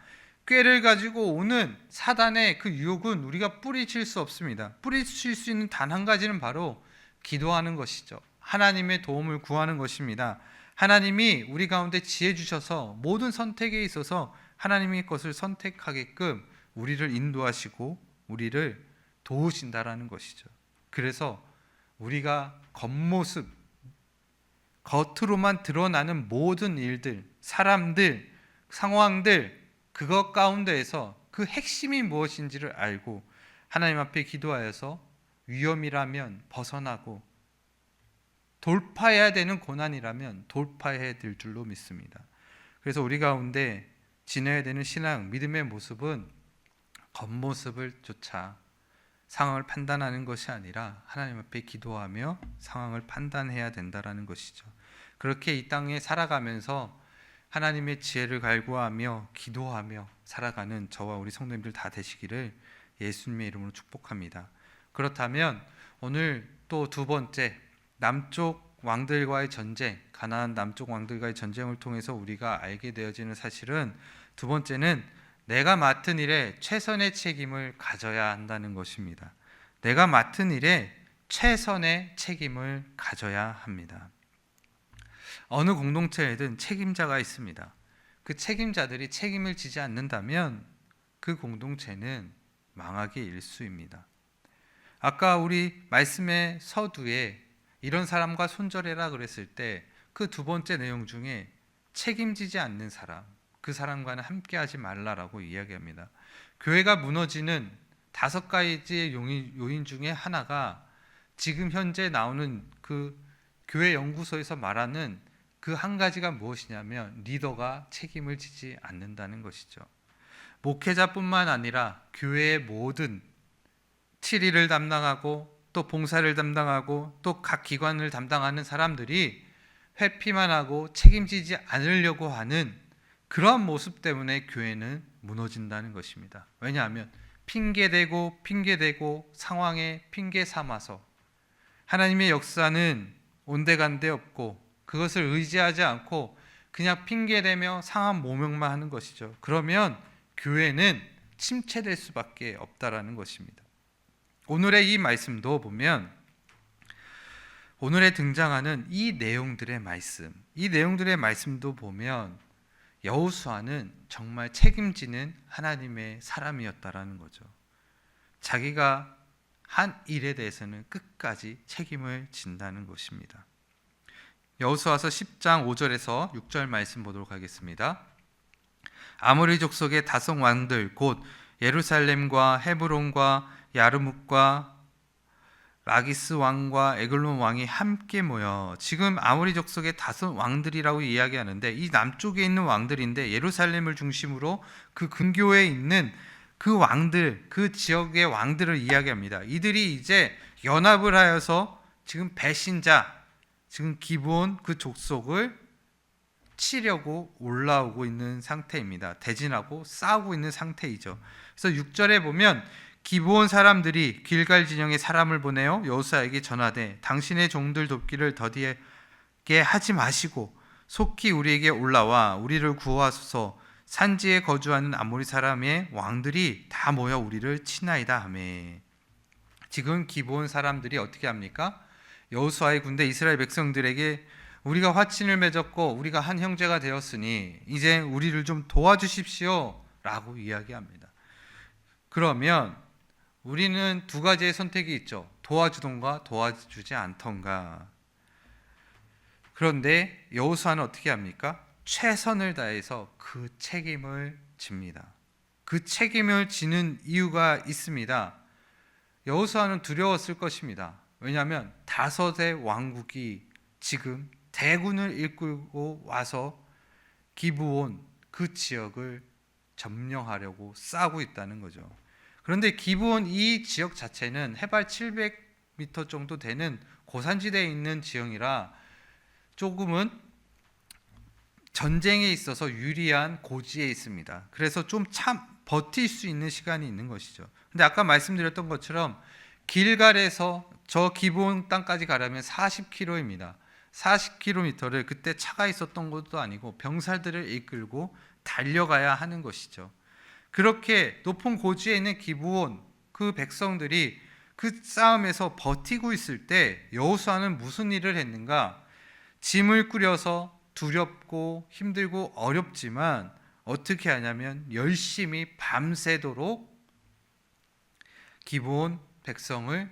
꾀를 가지고 오는 사단의 그 유혹은 우리가 뿌리칠 수 없습니다. 뿌리칠 수 있는 단 한 가지는 바로 기도하는 것이죠. 하나님의 도움을 구하는 것입니다. 하나님이 우리 가운데 지혜 주셔서 모든 선택에 있어서 하나님의 것을 선택하게끔 우리를 인도하시고 우리를 도우신다라는 것이죠. 그래서 우리가 겉모습, 겉으로만 드러나는 모든 일들, 사람들, 상황들, 그것 가운데에서 그 핵심이 무엇인지를 알고 하나님 앞에 기도하여서 위험이라면 벗어나고 돌파해야 되는 고난이라면 돌파해야 될 줄로 믿습니다. 그래서 우리 가운데 지내야 되는 신앙, 믿음의 모습은 겉모습을 쫓아 상황을 판단하는 것이 아니라 하나님 앞에 기도하며 상황을 판단해야 된다라는 것이죠. 그렇게 이 땅에 살아가면서 하나님의 지혜를 갈구하며 기도하며 살아가는 저와 우리 성도님들 다 되시기를 예수님의 이름으로 축복합니다. 그렇다면 오늘 또 두 번째, 남쪽 왕들과의 전쟁, 가나안 남쪽 왕들과의 전쟁을 통해서 우리가 알게 되어지는 사실은, 두 번째는 내가 맡은 일에 최선의 책임을 가져야 한다는 것입니다. 내가 맡은 일에 최선의 책임을 가져야 합니다. 어느 공동체에든 책임자가 있습니다. 그 책임자들이 책임을 지지 않는다면 그 공동체는 망하기 일쑤입니다. 아까 우리 말씀의 서두에 이런 사람과 손절해라 그랬을 때 그 두 번째 내용 중에 책임지지 않는 사람, 그 사람과는 함께하지 말라라고 이야기합니다. 교회가 무너지는 5가지의 요인 중에 하나가 지금 현재 나오는 그 교회 연구소에서 말하는 그 한 가지가 무엇이냐면 리더가 책임을 지지 않는다는 것이죠. 목회자뿐만 아니라 교회의 모든 치리를 담당하고 또 봉사를 담당하고 또 각 기관을 담당하는 사람들이 회피만 하고 책임지지 않으려고 하는 그러한 모습 때문에 교회는 무너진다는 것입니다. 왜냐하면 핑계대고 상황에 핑계 삼아서 하나님의 역사는 온데간데 없고 그것을 의지하지 않고 그냥 핑계대며 상한 모명만 하는 것이죠. 그러면 교회는 침체될 수밖에 없다라는 것입니다. 오늘의 이 말씀도 보면 오늘에 등장하는 이 내용들의 말씀도 보면 여호수아는 정말 책임지는 하나님의 사람이었다라는 거죠. 자기가 한 일에 대해서는 끝까지 책임을 진다는 것입니다. 여호수아서 10장 5절에서 6절 말씀 보도록 하겠습니다. 아모리 족속의 다섯 왕들 곧 예루살렘과 헤브론과 야르묵과 라기스 왕과 에글론 왕이 함께 모여, 지금 아모리 족속의 다섯 왕들이라고 이야기하는데 이 남쪽에 있는 왕들인데 예루살렘을 중심으로 그 근교에 있는 그 왕들, 그 지역의 왕들을 이야기합니다. 이들이 이제 연합을 하여서 지금 배신자, 지금 기브온 그 족속을 치려고 올라오고 있는 상태입니다. 대진하고 싸우고 있는 상태이죠. 그래서 6절에 보면 기브온 사람들이 길갈 진영에 사람을 보내어 여호수아에게 전하되 당신의 종들 돕기를 더디게 하지 마시고 속히 우리에게 올라와 우리를 구하소서. 산지에 거주하는 아모리 사람의 왕들이 다 모여 우리를 치나이다 하매. 지금 기브온 사람들이 어떻게 합니까? 여호수아의 군대 이스라엘 백성들에게 우리가 화친을 맺었고 우리가 한 형제가 되었으니 이제 우리를 좀 도와주십시오 라고 이야기합니다. 그러면 우리는 두 가지의 선택이 있죠. 도와주던가 도와주지 않던가. 그런데 여호수아는 어떻게 합니까? 최선을 다해서 그 책임을 집니다. 그 책임을 지는 이유가 있습니다. 여호수아는 두려웠을 것입니다. 왜냐하면 다섯의 왕국이 지금 대군을 이끌고 와서 기브온 그 지역을 점령하려고 싸우고 있다는 거죠. 그런데 기브온 이 지역 자체는 해발 700m 정도 되는 고산지대에 있는 지형이라 조금은 전쟁에 있어서 유리한 고지에 있습니다. 그래서 좀 버틸 수 있는 시간이 있는 것이죠. 근데 아까 말씀드렸던 것처럼 길갈에서 저 기브온 땅까지 가려면 40km입니다. 40km를 그때 차가 있었던 것도 아니고 병사들을 이끌고 달려가야 하는 것이죠. 그렇게 높은 고지에 있는 기브온 그 백성들이 그 싸움에서 버티고 있을 때 여호수아는 무슨 일을 했는가? 짐을 꾸려서 두렵고 힘들고 어렵지만 어떻게 하냐면 열심히 밤새도록 기브온 백성을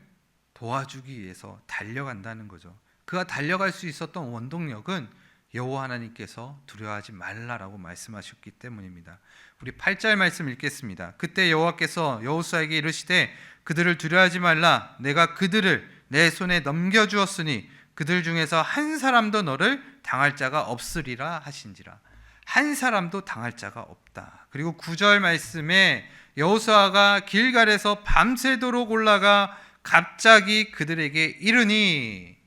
도와주기 위해서 달려간다는 거죠. 그가 달려갈 수 있었던 원동력은 여호와 하나님께서 두려워하지 말라라고 말씀하셨기 때문입니다. 우리 8절 말씀 읽겠습니다. 그때 여호와께서 여호수아에게 이르시되 그들을 두려워하지 말라. 내가 그들을 내 손에 넘겨주었으니 그들 중에서 한 사람도 너를 당할 자가 없으리라 하신지라. 한 사람도 당할 자가 없다. 그리고 9절 말씀에 여호수아가 길갈에서 밤새도록 올라가 갑자기 그들에게 이르니,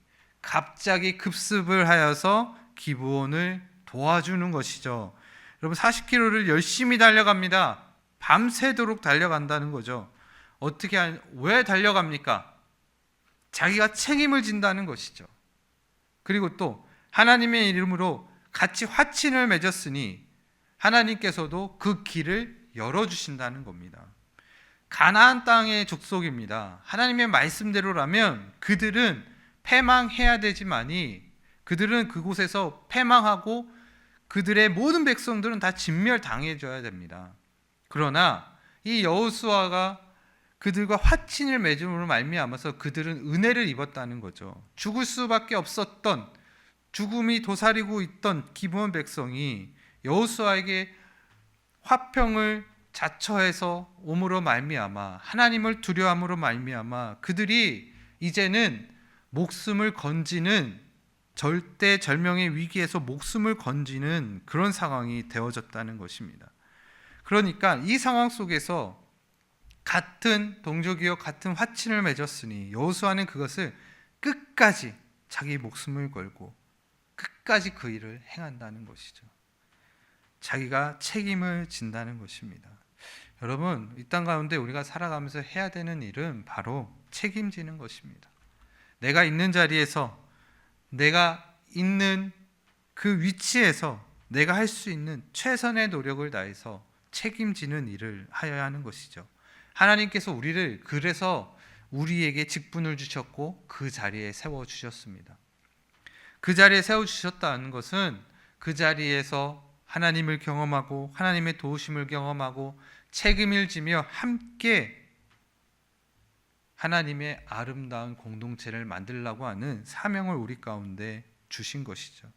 갑자기 급습을 하여서 기브온을 도와주는 것이죠. 여러분 40km를 열심히 달려갑니다. 밤새도록 달려간다는 거죠. 왜 달려갑니까? 자기가 책임을 진다는 것이죠. 그리고 또 하나님의 이름으로 같이 화친을 맺었으니 하나님께서도 그 길을 열어주신다는 겁니다. 가나안 땅의 족속입니다. 하나님의 말씀대로라면 그들은 패망해야 되지만이 그들은 그곳에서 패망하고 그들의 모든 백성들은 다 진멸당해져야 됩니다. 그러나 이 여호수아가 그들과 화친을 맺음으로 말미암아서 그들은 은혜를 입었다는 거죠. 죽을 수밖에 없었던, 죽음이 도사리고 있던 기브온 백성이 여호수아에게 화평을 자처해서 옴으로 말미암아, 하나님을 두려움으로 말미암아 그들이 이제는 목숨을 건지는, 절대절명의 위기에서 목숨을 건지는 그런 상황이 되어졌다는 것입니다. 그러니까 이 상황 속에서 같은 동족이요 같은 화친을 맺었으니 여호수아는 그것을 끝까지 자기 목숨을 걸고 끝까지 그 일을 행한다는 것이죠. 자기가 책임을 진다는 것입니다. 여러분, 이 땅 가운데 우리가 살아가면서 해야 되는 일은 바로 책임지는 것입니다. 내가 있는 자리에서, 내가 있는 그 위치에서 내가 할 수 있는 최선의 노력을 다해서 책임지는 일을 하여야 하는 것이죠. 하나님께서 우리를 그래서 우리에게 직분을 주셨고 그 자리에 세워주셨습니다. 그 자리에 세워주셨다는 것은 그 자리에서 하나님을 경험하고 하나님의 도우심을 경험하고 책임을 지며 함께 하나님의 아름다운 공동체를 만들려고 하는 사명을 우리 가운데 주신 것이죠.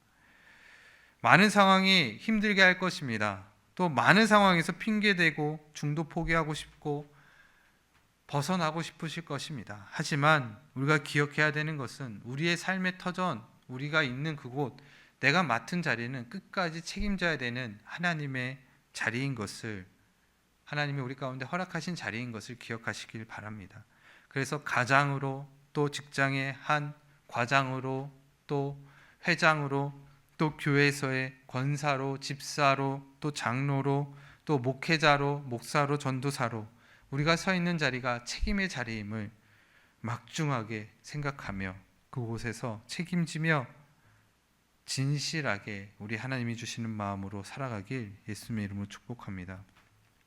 많은 상황이 힘들게 할 것입니다. 또 많은 상황에서 핑계대고 중도 포기하고 싶고 벗어나고 싶으실 것입니다. 하지만 우리가 기억해야 되는 것은 우리의 삶의 터전, 우리가 있는 그곳, 내가 맡은 자리는 끝까지 책임져야 되는 하나님의 자리인 것을, 하나님이 우리 가운데 허락하신 자리인 것을 기억하시길 바랍니다. 그래서 가장으로, 또 직장의 한 과장으로, 또 회장으로, 또 교회에서의 권사로, 집사로, 또 장로로, 또 목회자로, 목사로, 전도사로 우리가 서 있는 자리가 책임의 자리임을 막중하게 생각하며 그곳에서 책임지며 진실하게 우리 하나님이 주시는 마음으로 살아가길 예수님의 이름으로 축복합니다.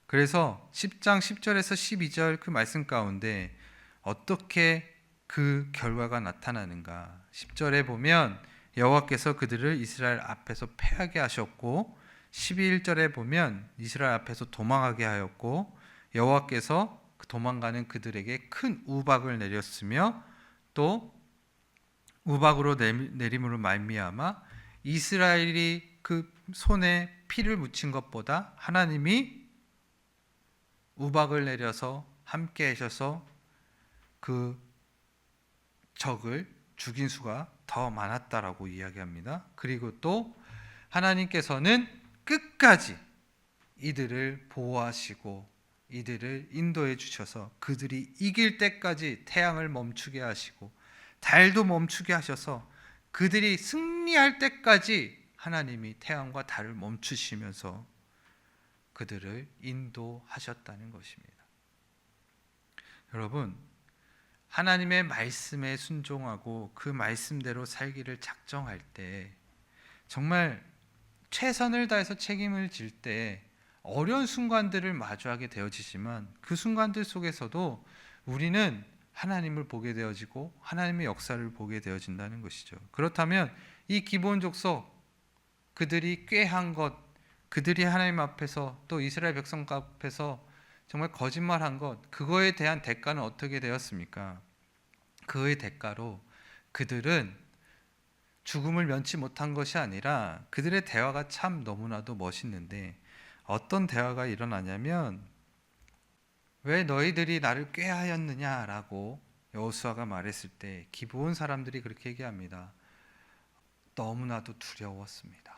그래서 10장 10절에서 12절 그 말씀 가운데 어떻게 그 결과가 나타나는가? 10절에 보면 여호와께서 그들을 이스라엘 앞에서 패하게 하셨고, 11절에 보면 이스라엘 앞에서 도망하게 하였고, 여호와께서 도망가는 그들에게 큰 우박을 내렸으며, 또 우박으로 내림으로 말미암아 이스라엘이 그 손에 피를 묻힌 것보다 하나님이 우박을 내려서 함께 하셔서 그 적을 죽인 수가 더 많았다라고 이야기합니다. 그리고 또 하나님께서는 끝까지 이들을 보호하시고 이들을 인도해 주셔서 그들이 이길 때까지 태양을 멈추게 하시고 달도 멈추게 하셔서 그들이 승리할 때까지 하나님이 태양과 달을 멈추시면서 그들을 인도하셨다는 것입니다. 여러분, 하나님의 말씀에 순종하고 그 말씀대로 살기를 작정할 때 정말 최선을 다해서 책임을 질 때 어려운 순간들을 마주하게 되어지지만 그 순간들 속에서도 우리는 하나님을 보게 되어지고 하나님의 역사를 보게 되어진다는 것이죠. 그렇다면 이 기본 족속, 그들이 꾀한 것, 그들이 하나님 앞에서 또 이스라엘 백성 앞에서 정말 거짓말한 것, 그거에 대한 대가는 어떻게 되었습니까? 그의 대가로 그들은 죽음을 면치 못한 것이 아니라 그들의 대화가 참 너무나도 멋있는데, 어떤 대화가 일어나냐면 왜 너희들이 나를 꾀하였느냐라고 여호수아가 말했을 때 기브온 사람들이 그렇게 얘기합니다. 너무나도 두려웠습니다.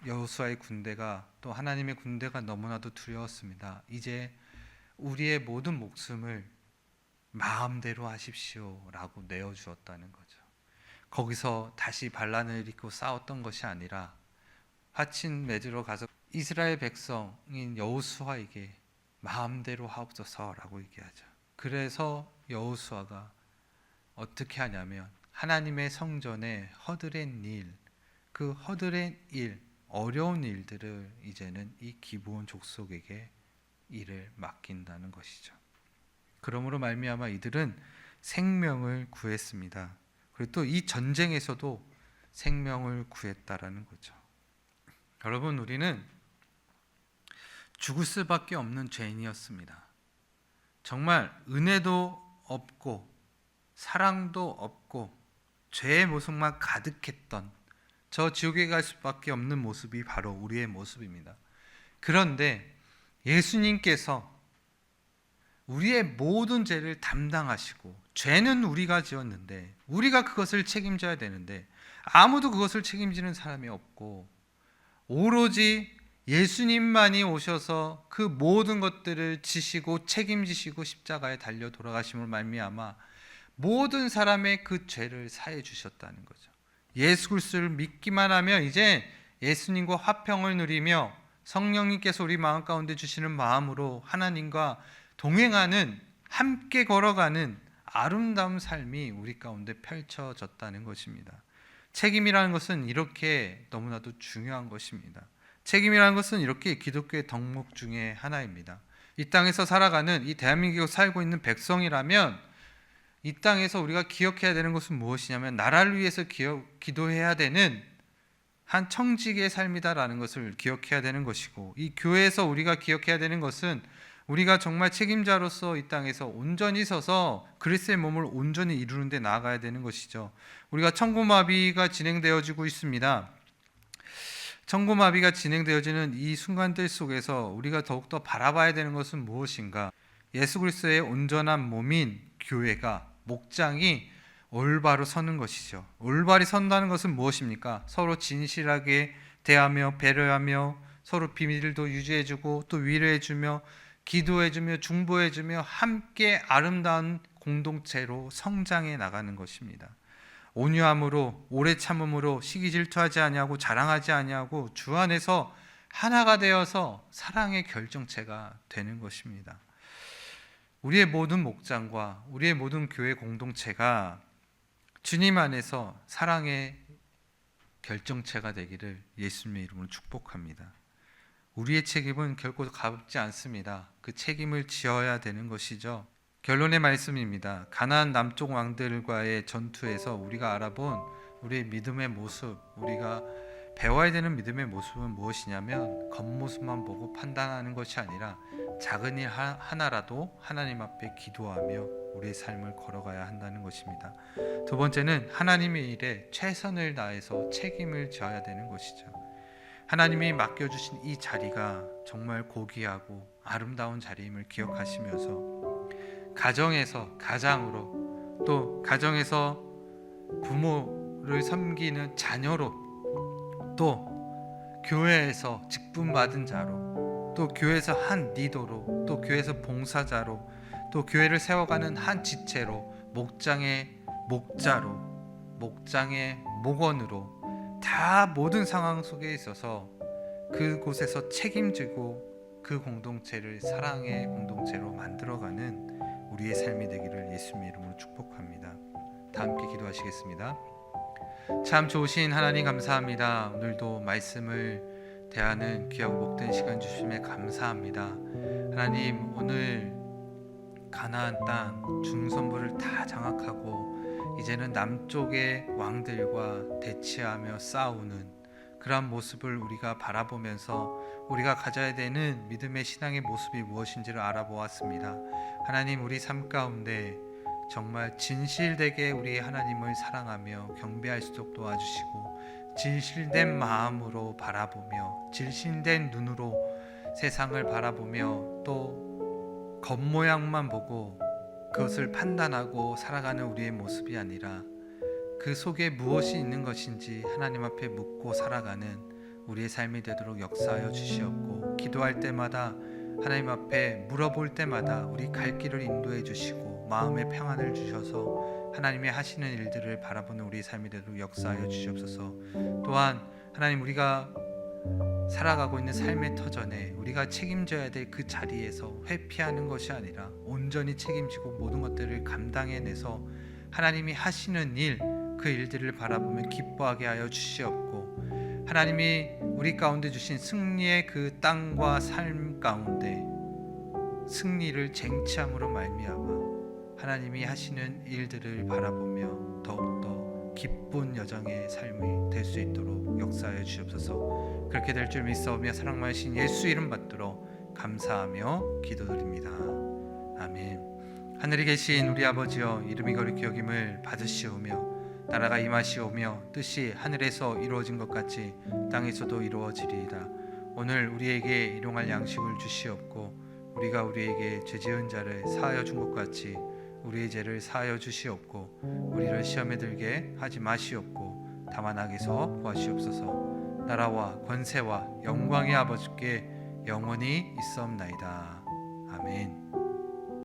여호수아의 군대가, 또 하나님의 군대가 너무나도 두려웠습니다. 이제 우리의 모든 목숨을 마음대로 하십시오라고 내어주었다는 거죠. 거기서 다시 반란을 일으키고 싸웠던 것이 아니라 화친 맺으러 가서 이스라엘 백성인 여호수아에게 마음대로 하옵소서라고 얘기하죠. 그래서 여호수아가 어떻게 하냐면 하나님의 성전에 허드렛 일, 그 허드렛 일, 어려운 일들을 이제는 이 기브온 족속에게 일을 맡긴다는 것이죠. 그러므로 말미암아 이들은 생명을 구했습니다. 그리고 또 이 전쟁에서도 생명을 구했다라는 거죠. 여러분, 우리는 죽을 수밖에 없는 죄인이었습니다. 정말 은혜도 없고 사랑도 없고 죄의 모습만 가득했던 저 지옥에 갈 수밖에 없는 모습이 바로 우리의 모습입니다. 그런데 예수님께서 우리의 모든 죄를 담당하시고, 죄는 우리가 지었는데 우리가 그것을 책임져야 되는데 아무도 그것을 책임지는 사람이 없고, 오로지 예수님만이 오셔서 그 모든 것들을 지시고 책임지시고 십자가에 달려 돌아가심으로 말미암아 모든 사람의 그 죄를 사해 주셨다는 거죠. 예수 그리스도를 믿기만 하면 이제 예수님과 화평을 누리며 성령님께서 우리 마음 가운데 주시는 마음으로 하나님과 동행하는, 함께 걸어가는 아름다운 삶이 우리 가운데 펼쳐졌다는 것입니다. 책임이라는 것은 이렇게 너무나도 중요한 것입니다. 책임이라는 것은 이렇게 기독교의 덕목 중에 하나입니다. 이 땅에서 살아가는, 이 대한민국에 살고 있는 백성이라면 이 땅에서 우리가 기억해야 되는 것은 무엇이냐면 나라를 위해서 기도해야 되는 한 청지기의 삶이다라는 것을 기억해야 되는 것이고, 이 교회에서 우리가 기억해야 되는 것은 우리가 정말 책임자로서 이 땅에서 온전히 서서 그리스도의 몸을 온전히 이루는 데 나아가야 되는 것이죠. 우리가 천고마비가 진행되어지고 있습니다. 천고마비가 진행되어지는 이 순간들 속에서 우리가 더욱더 바라봐야 되는 것은 무엇인가? 예수 그리스도의 온전한 몸인 교회가, 목장이 올바로 서는 것이죠. 올바리 선다는 것은 무엇입니까? 서로 진실하게 대하며 배려하며 서로 비밀도 유지해주고 또 위로해주며 기도해주며 중보해주며 함께 아름다운 공동체로 성장해 나가는 것입니다. 온유함으로, 오래 참음으로, 시기 질투하지 아니하고 자랑하지 아니하고 주 안에서 하나가 되어서 사랑의 결정체가 되는 것입니다. 우리의 모든 목장과 우리의 모든 교회 공동체가 주님 안에서 사랑의 결정체가 되기를 예수님의 이름으로 축복합니다. 우리의 책임은 결코 가볍지 않습니다. 그 책임을 지어야 되는 것이죠. 결론의 말씀입니다. 가나안 남쪽 왕들과의 전투에서 우리가 알아본 우리의 믿음의 모습, 우리가 배워야 되는 믿음의 모습은 무엇이냐면 겉모습만 보고 판단하는 것이 아니라 작은 일 하나라도 하나님 앞에 기도하며 우리의 삶을 걸어가야 한다는 것입니다. 두 번째는 하나님의 일에 최선을 다해서 책임을 져야 되는 것이죠. 하나님이 맡겨주신 이 자리가 정말 고귀하고 아름다운 자리임을 기억하시면서 가정에서 가장으로, 또 가정에서 부모를 섬기는 자녀로, 또 교회에서 직분 받은 자로, 또 교회에서 한 리더로, 또 교회에서 봉사자로, 또 교회를 세워가는 한 지체로, 목장의 목자로, 목장의 목원으로, 다 모든 상황 속에 있어서 그곳에서 책임지고 그 공동체를 사랑의 공동체로 만들어가는 우리의 삶이 되기를 예수님의 이름으로 축복합니다. 다 함께 기도하시겠습니다. 참 좋으신 하나님 감사합니다. 오늘도 말씀을 대하는 귀하고 복된 시간 주심에 감사합니다. 하나님, 오늘 가나안 땅 중선부를 다 장악하고 이제는 남쪽의 왕들과 대치하며 싸우는 그러한 모습을 우리가 바라보면서 우리가 가져야 되는 믿음의 신앙의 모습이 무엇인지를 알아보았습니다. 하나님, 우리 삶 가운데 정말 진실되게 우리 하나님을 사랑하며 경배할 수 있도록 도와주시고, 진실된 마음으로 바라보며 진실된 눈으로 세상을 바라보며 또 겉모양만 보고 그것을 판단하고 살아가는 우리의 모습이 아니라 그 속에 무엇이 있는 것인지 하나님 앞에 묻고 살아가는 우리의 삶이 되도록 역사하여 주시옵고, 기도할 때마다 하나님 앞에 물어볼 때마다 우리 갈 길을 인도해 주시고 마음의 평안을 주셔서 하나님의 하시는 일들을 바라보는 우리의 삶이 되도록 역사하여 주시옵소서. 또한 하나님, 우리가 살아가고 있는 삶의 터전에 우리가 책임져야 될 그 자리에서 회피하는 것이 아니라 온전히 책임지고 모든 것들을 감당해내서 하나님이 하시는 일, 그 일들을 바라보며 기뻐하게 하여 주시옵고, 하나님이 우리 가운데 주신 승리의 그 땅과 삶 가운데 승리를 쟁취함으로 말미암아 하나님이 하시는 일들을 바라보며 더욱더 기쁜 여정의 삶이 될 수 있도록 역사하여 주옵소서. 그렇게 될 줄 믿사오며 사랑 많으신 예수 이름 받들어 감사하며 기도드립니다. 아멘. 하늘에 계신 우리 아버지여, 이름이 거룩히 여김을 받으시오며 나라가 임하시오며 뜻이 하늘에서 이루어진 것 같이 땅에서도 이루어지리이다. 오늘 우리에게 일용할 양식을 주시옵고, 우리가 우리에게 죄 지은 자를 사하여 준 것 같이 우리의 죄를 사하여 주시옵고, 우리를 시험에 들게 하지 마시옵고 다만 악에서 구하시옵소서. 나라와 권세와 영광의 아버지께 영원히 있사옵나이다. 아멘.